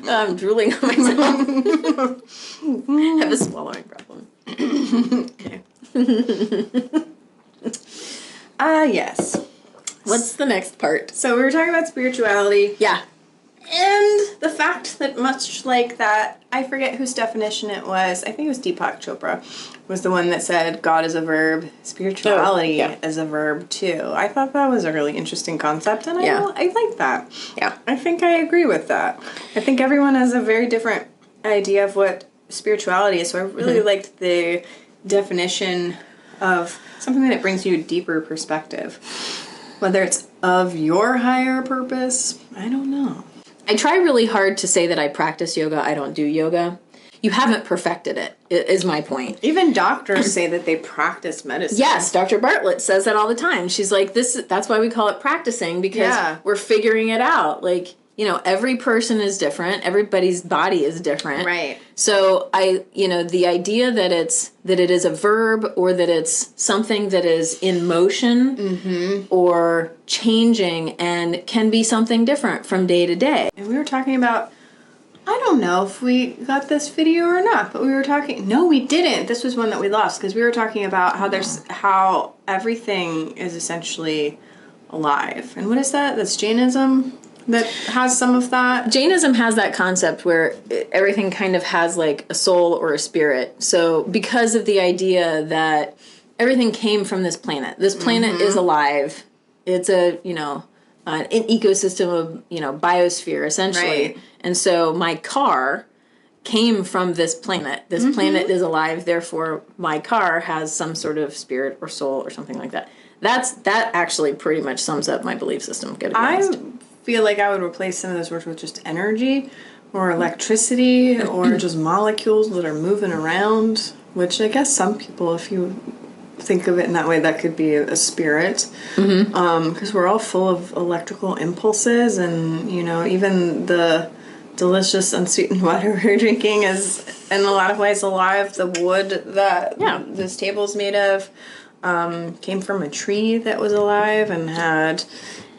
I'm drooling on myself. I have a swallowing problem. Okay. Yes. What's the next part? So we were talking about spirituality. Yeah. And the fact that much like that, I forget whose definition it was. I think it was Deepak Chopra was the one that said God is a verb, spirituality is a verb too. I thought that was a really interesting concept, and I like that. Yeah. I think I agree with that. I think everyone has a very different idea of what spirituality is, so I really liked the definition of something that brings you a deeper perspective. Whether it's of your higher purpose, I don't know. I try really hard to say that I practice yoga. I don't do yoga. You haven't perfected it, is my point. Even doctors say that they practice medicine. Yes, Dr. Bartlett says that all the time. She's like, that's why we call it practicing, because we're figuring it out. Like, you know, every person is different. Everybody's body is different. Right. So the idea that it is a verb, or that it's something that is in motion or changing and can be something different from day to day. And we were talking about, I don't know if we got this video or not, but we were talking, no, we didn't. This was one that we lost, because we were talking about how everything is essentially alive. And what is that? That's Jainism that has some of that? Jainism has that concept where everything kind of has like a soul or a spirit. So because of the idea that everything came from this planet is alive. It's an ecosystem of, biosphere, essentially. Right. And so my car came from this planet. This planet is alive, therefore my car has some sort of spirit or soul or something like that. That actually pretty much sums up my belief system, gotta be honest. I feel like I would replace some of those words with just energy or electricity or just molecules that are moving around, which I guess some people, if you think of it in that way, that could be a spirit, because we're all full of electrical impulses, and even the delicious unsweetened water we're drinking is in a lot of ways alive. The wood that this table's made of came from a tree that was alive and had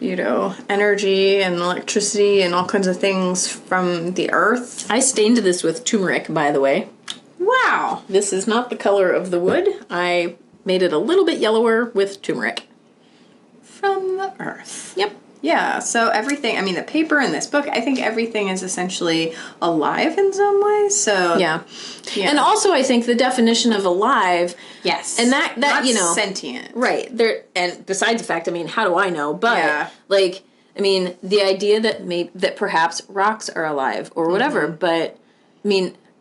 energy and electricity and all kinds of things from the earth. I stained this with turmeric, by the way. Wow. This is not the color of the wood. I made it a little bit yellower with turmeric. From the earth. Yep. Yeah, so everything, the paper in this book, I think everything is essentially alive in some way, so... Yeah. And also I think the definition of alive... Yes. And that not sentient. Right. And besides the fact, how do I know? But, the idea that perhaps rocks are alive or whatever, but,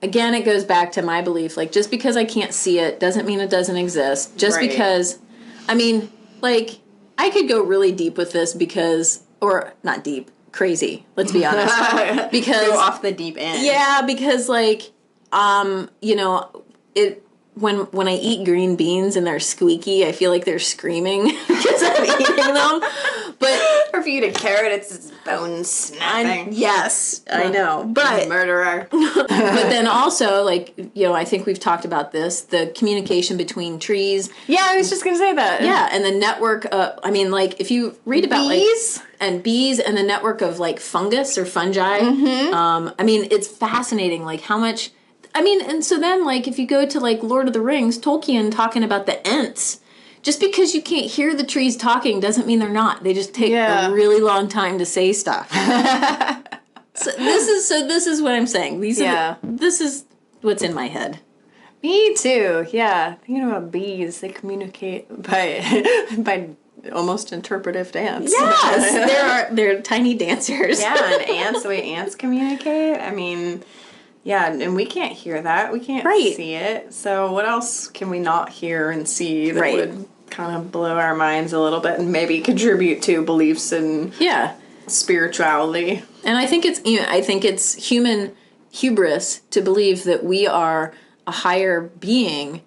again, it goes back to my belief, just because I can't see it doesn't mean it doesn't exist. Just because, I could go really deep with this or not deep, crazy, let's be honest. Because go off the deep end. Yeah, because when I eat green beans and they're squeaky, I feel like they're screaming because I'm eating them. But or if you eat a carrot, it's bone snapping. Yes, I know. But murderer. But then also, I think we've talked about this, the communication between trees. Yeah, I was just going to say that. Yeah, and the network, if you read about bees and the network of fungus or fungi, it's fascinating, how much... and so then, if you go to, Lord of the Rings, Tolkien talking about the Ents, just because you can't hear the trees talking doesn't mean they're not. They just take a really long time to say stuff. So this is what I'm saying. This is what's in my head. Me too, yeah. Thinking about bees, they communicate by almost interpretive dance. Yes, they're tiny dancers. Yeah, and ants, the way ants communicate, yeah, and we can't hear that. We can't see it. So what else can we not hear and see that would kind of blow our minds a little bit and maybe contribute to beliefs and spirituality? And I think it's human hubris to believe that we are a higher being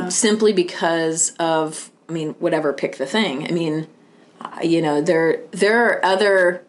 simply because of, whatever, pick the thing. There are other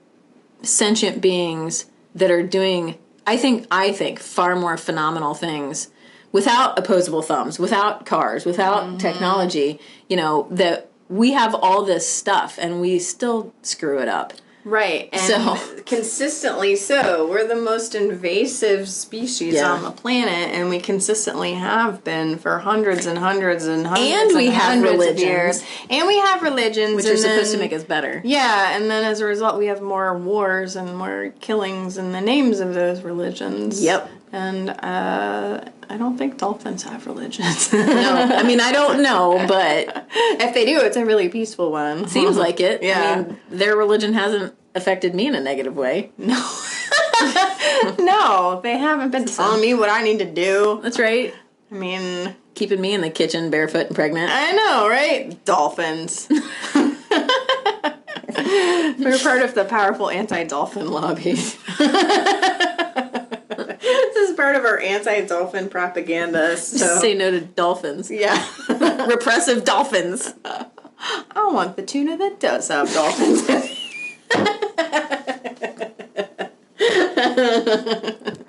sentient beings that are doing... I think far more phenomenal things without opposable thumbs, without cars, without technology, that we have all this stuff and we still screw it up. Right. And consistently so. We're the most invasive species on the planet, and we consistently have been for hundreds and hundreds and hundreds and we have religions. Of years. And we have religions. Which are supposed to make us better. Yeah, and then as a result we have more wars and more killings in the names of those religions. Yep. And I don't think dolphins have religions. No, I don't know, but... if they do, it's a really peaceful one. Seems like it. Yeah. Their religion hasn't affected me in a negative way. No. No, they haven't been telling me what I need to do. That's right. keeping me in the kitchen barefoot and pregnant. I know, right? Dolphins. We're part of the powerful anti-dolphin lobby. This is part of our anti-dolphin propaganda. So. Just say no to dolphins. Yeah. Repressive dolphins. I want the tuna that does have dolphins.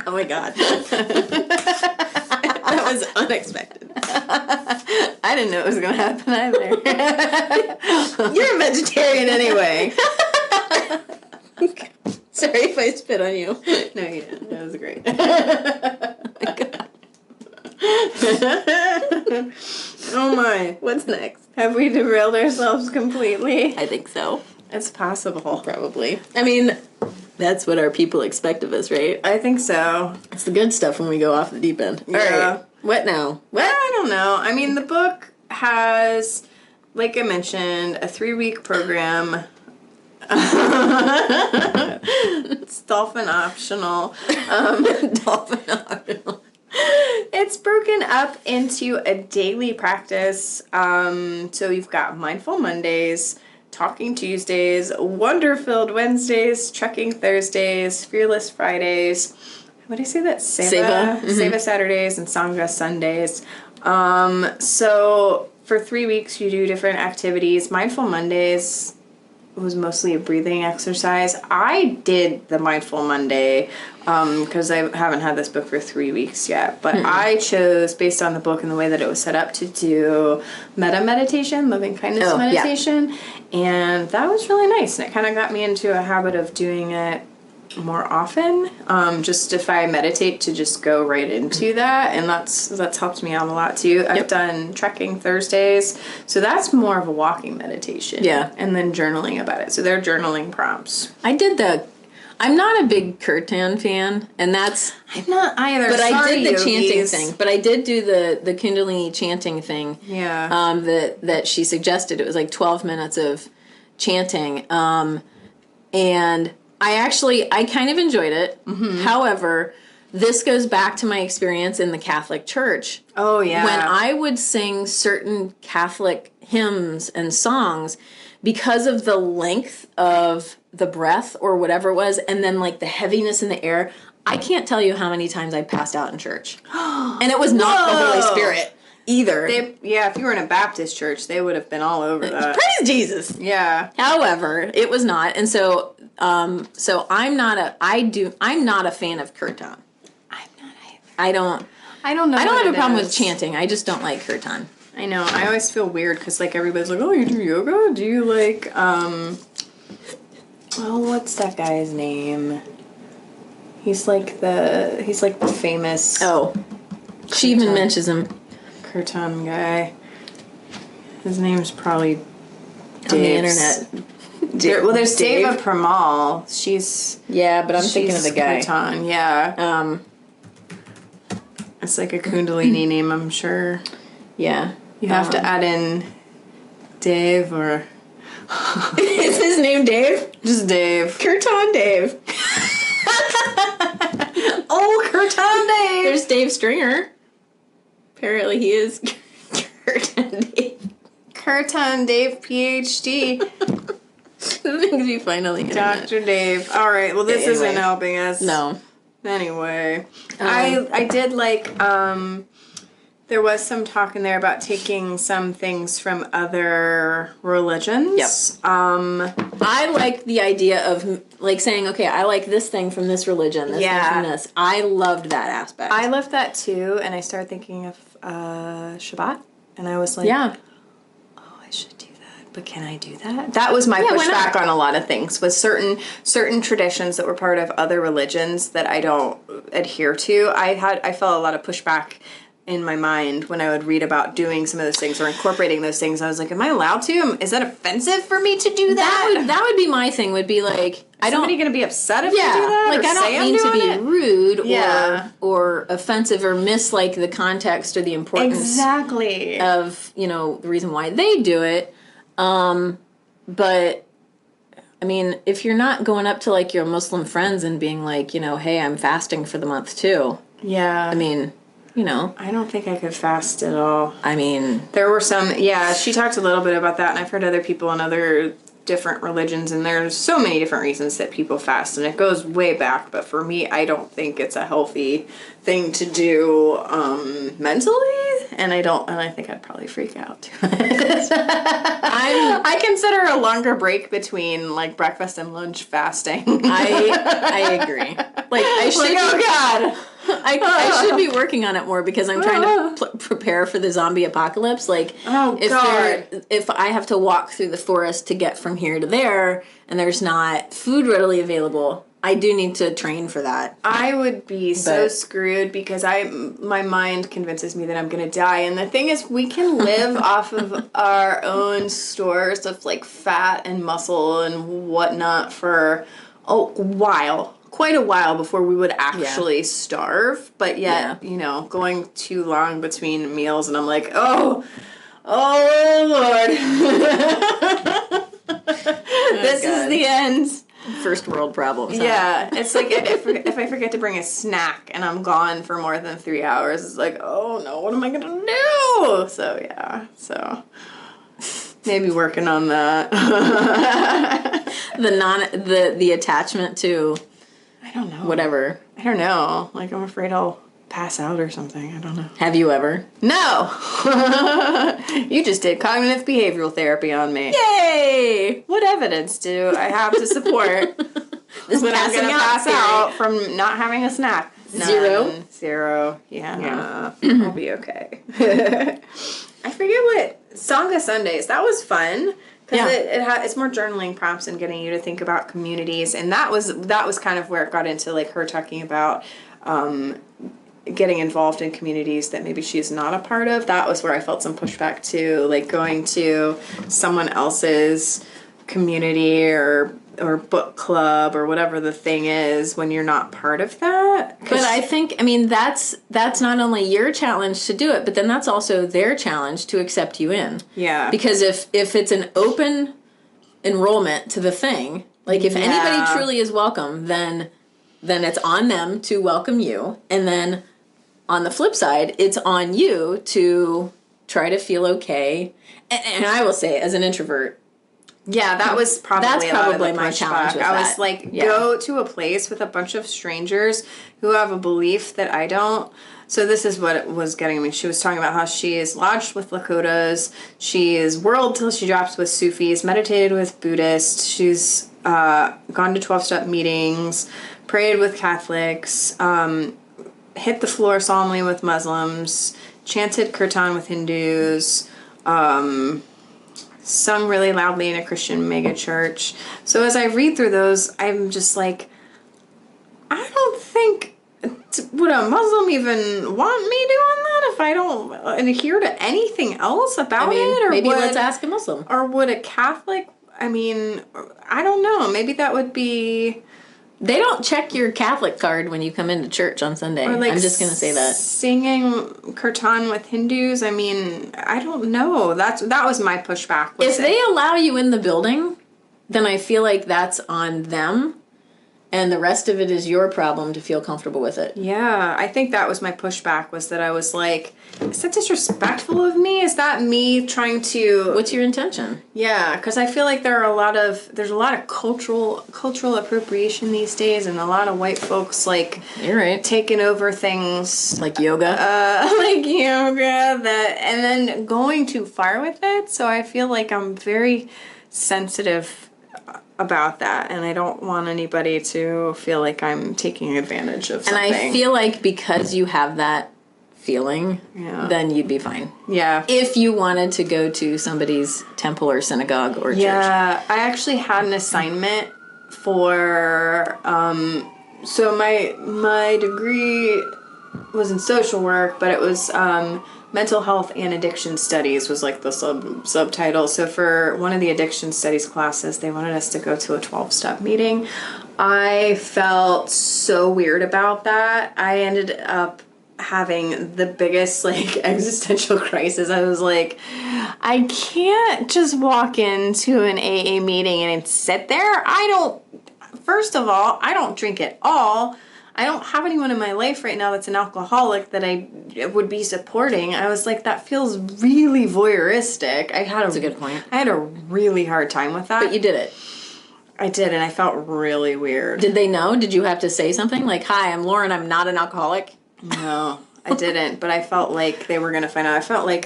Oh my god. That was unexpected. I didn't know it was going to happen either. You're a vegetarian anyway. Sorry if I spit on you. No, you didn't. That was great. Oh my. What's next? Have we derailed ourselves completely? I think so. It's possible. Probably. I mean, that's what our people expect of us, right? I think so. It's the good stuff when we go off the deep end. Yeah. All right. What now? What? I don't know. I mean, the book has, like I mentioned, a 3-week program. It's dolphin optional. Dolphin optional. It's broken up into a daily practice. So you've got Mindful Mondays, Talking Tuesdays, Wonder-Filled Wednesdays, Trekking Thursdays, Fearless Fridays. What do you say that? Seva? Mm-hmm. Seva Saturdays and Sangha Sundays. So for 3 weeks you do different activities. Mindful Mondays was mostly a breathing exercise. I did the Mindful Monday because I haven't had this book for 3 weeks yet. But I chose, based on the book and the way that it was set up, to do metta meditation, loving kindness meditation. Yeah. And that was really nice. And it kind of got me into a habit of doing it more often. Just if I meditate, to just go right into that. And that's helped me out a lot too. Yep. I've done Trekking Thursdays. So that's more of a walking meditation. Yeah. And then journaling about it. So they're journaling prompts. I'm not a big kirtan fan, and that's... I'm not either. But I did the yogis. chanting thing. But I did do the Kundalini chanting thing. Yeah. That she suggested. It was like 12 minutes of chanting. And I kind of enjoyed it. Mm-hmm. However, this goes back to my experience in the Catholic Church. Oh, yeah. When I would sing certain Catholic hymns and songs, because of the length of the breath or whatever it was, and then like the heaviness in the air, I can't tell you how many times I passed out in church. And it was not the Holy Spirit either. If you were in a Baptist church, they would have been all over that. Praise Jesus. Yeah. However, it was not. And so I'm not a fan of kirtan. I'm not either. I don't know. I don't have a problem with chanting. I just don't like kirtan. I know. I always feel weird because like everybody's like, "Oh, you do yoga? Do you like what's that guy's name? He's like the famous she even mentions him. Kirtan guy. His name's probably Dave's. On the internet. There's Deva Premal. She's but I'm thinking of the guy. Kirtan, yeah. It's like a Kundalini name, I'm sure. Yeah. You have to add in Dave or... Is his name Dave? Just Dave. Kirtan Dave. Oh, Kirtan Dave! There's Dave Stringer. Apparently he is Kirtan Dave. Kirtan Dave, PhD. That makes me find on the internet. Dr. Dave. All right, well, this isn't helping us. No. Anyway. I did like... there was some talk in there about taking some things from other religions. Yep. I like the idea of like saying, okay, I like this thing from this religion, this thing from this. I loved that aspect. I loved that too, and I started thinking of Shabbat, and I was like, I should do that, but can I do that? That was my pushback on a lot of things, was certain traditions that were part of other religions that I don't adhere to. I felt a lot of pushback in my mind when I would read about doing some of those things or incorporating those things. I was like, am I allowed to? Is that offensive for me to do that? That would be my thing, would be like, somebody going to be upset if I do that? Like, I don't mean to be rude or offensive or miss, like, the context or the importance of, the reason why they do it. But, I mean, if you're not going up to, like, your Muslim friends and being like, hey, I'm fasting for the month, too. Yeah. I mean... I don't think I could fast at all. I mean, there were some, she talked a little bit about that, and I've heard other people in other different religions, and there's so many different reasons that people fast, and it goes way back, but for me, I don't think it's a healthy thing to do mentally, and I think I'd probably freak out too. I consider a longer break between like breakfast and lunch fasting. I agree. Like I should. Like, oh God. I should be working on it more because I'm trying to prepare for the zombie apocalypse. Like, if I have to walk through the forest to get from here to there, and there's not food readily available, I do need to train for that. I would be so screwed because my mind convinces me that I'm gonna die. And the thing is, we can live off of our own stores of like fat and muscle and whatnot for quite a while before we would actually starve. But yet, going too long between meals, and I'm like, oh Lord, this is the end. First world problems. Yeah, it's like if I forget to bring a snack and I'm gone for more than 3 hours, it's like, oh no, what am I gonna do? So maybe working on that. the attachment to, I don't know. Whatever. I don't know. Like, I'm afraid I'll pass out or something. I don't know. Have you ever? No! You just did cognitive behavioral therapy on me. Yay! What evidence do I have to support this when I'm going to pass out from not having a snack? None. Zero. Yeah. I'll be okay. I forget what Sangha Sundays. That was fun. Because it's more journaling prompts and getting you to think about communities, and that was kind of where it got into like her talking about getting involved in communities that maybe she's not a part of. That was where I felt some pushback too, like going to someone else's community or book club or whatever the thing is when you're not part of that. But I think, that's not only your challenge to do it, but then that's also their challenge to accept you in. Yeah. Because if it's an open enrollment to the thing, like if anybody truly is welcome, then it's on them to welcome you. And then on the flip side, it's on you to try to feel okay. And I will say, as an introvert, yeah, that's probably my challenge with I that. was like, go to a place with a bunch of strangers who have a belief that I don't. So this is what it was getting me. She was talking about how she is lodged with Lakotas. She is whirled till she drops with Sufis, meditated with Buddhists. She's gone to 12-step meetings, prayed with Catholics, hit the floor solemnly with Muslims, chanted kirtan with Hindus, sung really loudly in a Christian mega church. So as I read through those, I'm just like, I don't think, would a Muslim even want me doing that if I don't adhere to anything else about it? Or maybe let's ask a Muslim. Or would a Catholic, I don't know. Maybe that would be... They don't check your Catholic card when you come into church on Sunday. Or like I'm just going to say that. Singing kirtan with Hindus, I don't know. That was my pushback. If they allow you in the building, then I feel like that's on them. And the rest of it is your problem to feel comfortable with it. Yeah, I think that was my pushback, was that I was like, is that disrespectful of me? Is that me trying to... What's your intention? Yeah, because I feel like there's a lot of cultural appropriation these days, and a lot of white folks, like... You're right. Taking over things... Like yoga? And then going too far with it, so I feel like I'm very sensitive about that, and I don't want anybody to feel like I'm taking advantage of something. And I feel like because you have that feeling, then you'd be fine. Yeah. If you wanted to go to somebody's temple or synagogue or church. Yeah, I actually had an assignment for, so my degree was in social work, but it was, mental health and addiction studies was like the subtitle. So for one of the addiction studies classes, they wanted us to go to a 12-step meeting. I felt so weird about that. I ended up having the biggest existential crisis. I was like, I can't just walk into an AA meeting and sit there. First of all, I don't drink at all. I don't have anyone in my life right now that's an alcoholic that I would be supporting. I was like, that feels really voyeuristic. That's a good point. I had a really hard time with that. But you did it. I did, and I felt really weird. Did they know? Did you have to say something like, "Hi, I'm Lauren. I'm not an alcoholic"? No, I didn't. But I felt like they were going to find out. I felt like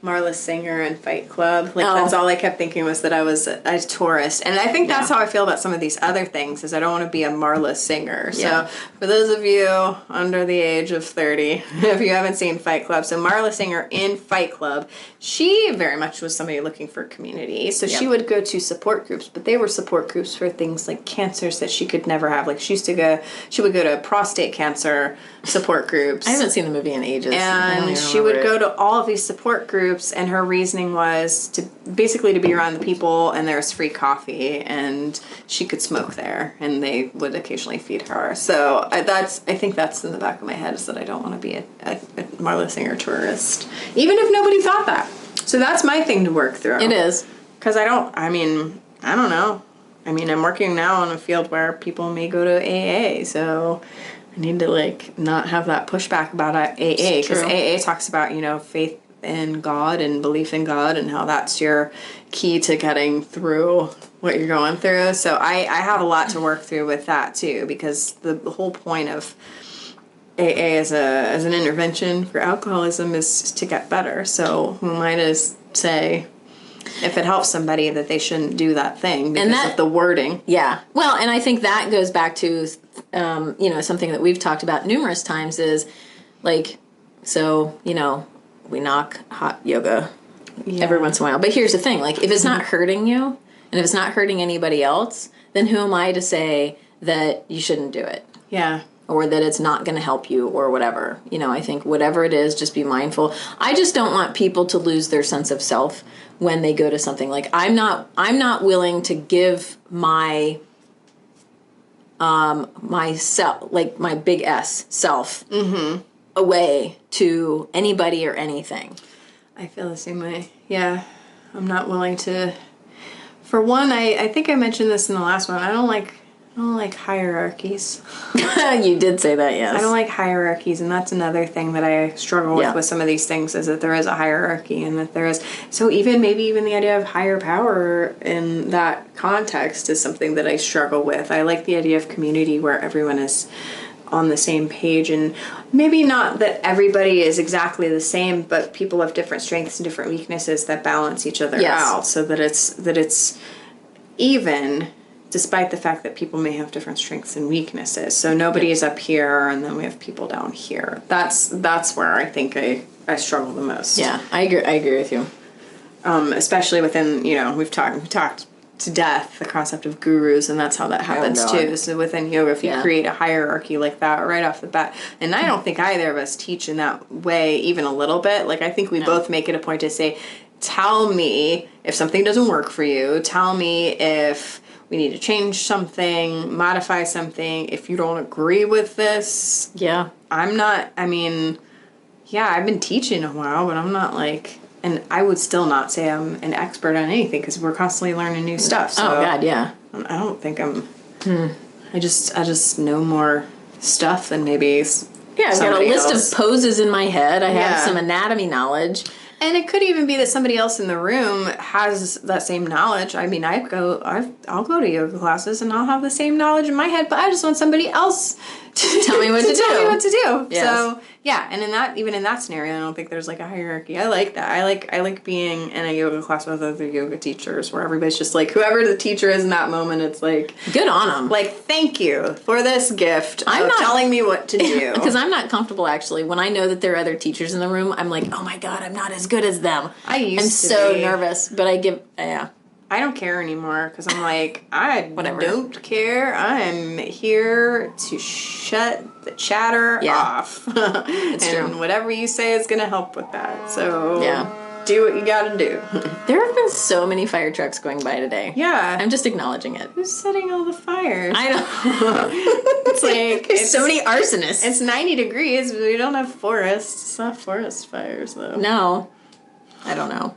Marla Singer in Fight Club. Like, that's all I kept thinking was that I was a tourist. And I think that's how I feel about some of these other things, is I don't want to be a Marla Singer. Yeah. So, for those of you under the age of 30, if you haven't seen Fight Club, so Marla Singer in Fight Club, she very much was somebody looking for community. So she would go to support groups, but they were support groups for things like cancers that she could never have. Like, she would go to prostate cancer support groups. I haven't seen the movie in ages. And she would go to all of these support groups, and her reasoning was to be around the people, and there's free coffee, and she could smoke there, and they would occasionally feed her. So I think that's in the back of my head, is that I don't want to be a Marla Singer tourist, even if nobody thought that. So that's my thing to work through. It is. Because I don't know. I mean, I'm working now in a field where people may go to AA, so I need to, not have that pushback about AA, because AA talks about, faith in God and belief in God, and how that's your key to getting through what you're going through. So I have a lot to work through with that, too, because the whole point of AA as an intervention for alcoholism is to get better. So who am I to say, if it helps somebody, that they shouldn't do that thing because of the wording? Yeah. Well, and I think that goes back to, something that we've talked about numerous times is, we knock hot yoga every once in a while. But here's the thing, if it's not hurting you, and if it's not hurting anybody else, then who am I to say that you shouldn't do it? Yeah. Or that it's not going to help you, or whatever. I think whatever it is, just be mindful. I just don't want people to lose their sense of self when they go to something. I'm not willing to give my self, my big S self, away to anybody or anything. I feel the same way. Yeah. I'm not willing to. For one, I think I mentioned this in the last one. I don't like hierarchies. You did say that, yes. I don't like hierarchies, and that's another thing that I struggle with some of these things, is that there is a hierarchy, and that there is. So maybe even the idea of higher power in that context is something that I struggle with. I like the idea of community where everyone is on the same page, and maybe not that everybody is exactly the same, but people have different strengths and different weaknesses that balance each other out, so that it's even, despite the fact that people may have different strengths and weaknesses. So nobody is up here, and then we have people down here. That's where I think I struggle the most. Yeah, I agree with you. Especially within, we've talked to death the concept of gurus, and that's how that happens too. So within yoga, if you create a hierarchy like that right off the bat, and I don't think either of us teach in that way even a little bit. I think we both make it a point to say, tell me if something doesn't work for you. Tell me if we need to change something, modify something. If you don't agree with this, I've been teaching a while, but I'm not and I would still not say I'm an expert on anything, because we're constantly learning new stuff. So oh God, yeah. I don't think I'm. I just know more stuff than maybe. I've got a list of poses in my head. I have some anatomy knowledge. And it could even be that somebody else in the room has that same knowledge. I mean, I'll go to yoga classes and I'll have the same knowledge in my head, but I just want somebody else to tell me what to do. Tell me what to do. Yes. So and even in that scenario, I don't think there's a hierarchy. I like that. I like being in a yoga class with other yoga teachers, where everybody's just whoever the teacher is in that moment, it's good on them. Thank you for this gift. I'm not telling me what to do, because I'm not comfortable actually when I know that there are other teachers in the room. I'm oh my God, I'm not as good as them. I'm so nervous, but I don't care anymore, because I'm I whatever. Don't care. I'm here to shut the chatter off. It's and true. Whatever you say is going to help with that. So do what you got to do. There have been so many fire trucks going by today. Yeah. I'm just acknowledging it. Who's setting all the fires? I know. It's there's so many arsonists. It's 90 degrees, but we don't have forests. It's not forest fires, though. No. I don't know.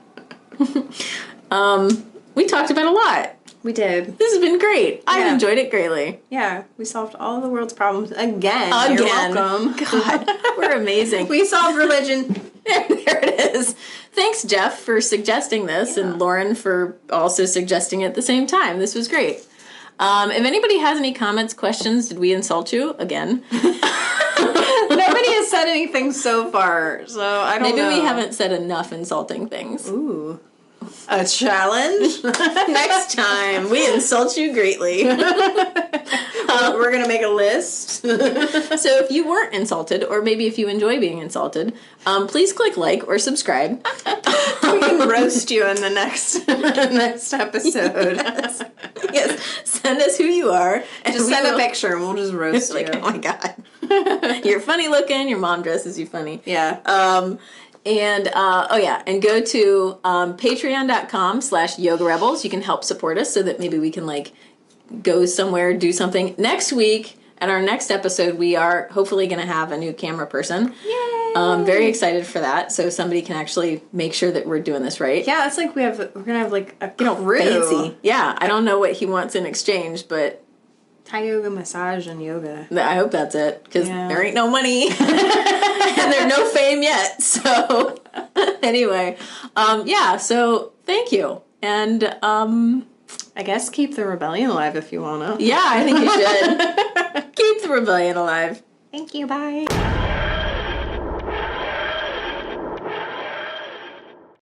We talked about a lot. We did. This has been great. I've Yeah. enjoyed it greatly. Yeah, we solved all the world's problems again. Again. You're welcome. God, we're amazing. We solved religion. There it is. Thanks, Jeff, for suggesting this, and Lauren for also suggesting it at the same time. This was great. If anybody has any comments, questions, did we insult you again? Nobody has said anything so far, so I don't know. Maybe we haven't said enough insulting things. Ooh. A challenge? Next time, we insult you greatly. We're going to make a list. So if you weren't insulted, or maybe if you enjoy being insulted, please click like or subscribe. We can roast you in the next episode. Yes, send us who you are. And Just send a picture and we'll just roast you. Like, oh my God. You're funny looking, your mom dresses you funny. Yeah. And go to patreon.com/yoga rebels. You can help support us so that maybe we can like go somewhere, do something. Next week, at our next episode, we are hopefully going to have a new camera person. Yay! Very excited for that. So somebody can actually make sure that we're doing this right. Yeah, it's like we're going to have like a crew. Fancy. Yeah, I don't know what he wants in exchange, but Thai yoga, massage, and yoga. I hope that's it, because there ain't no money and there's no fame yet. So anyway, so thank you. And I guess keep the rebellion alive if you want to. yeah, I think you should. Keep the rebellion alive. Thank you, bye.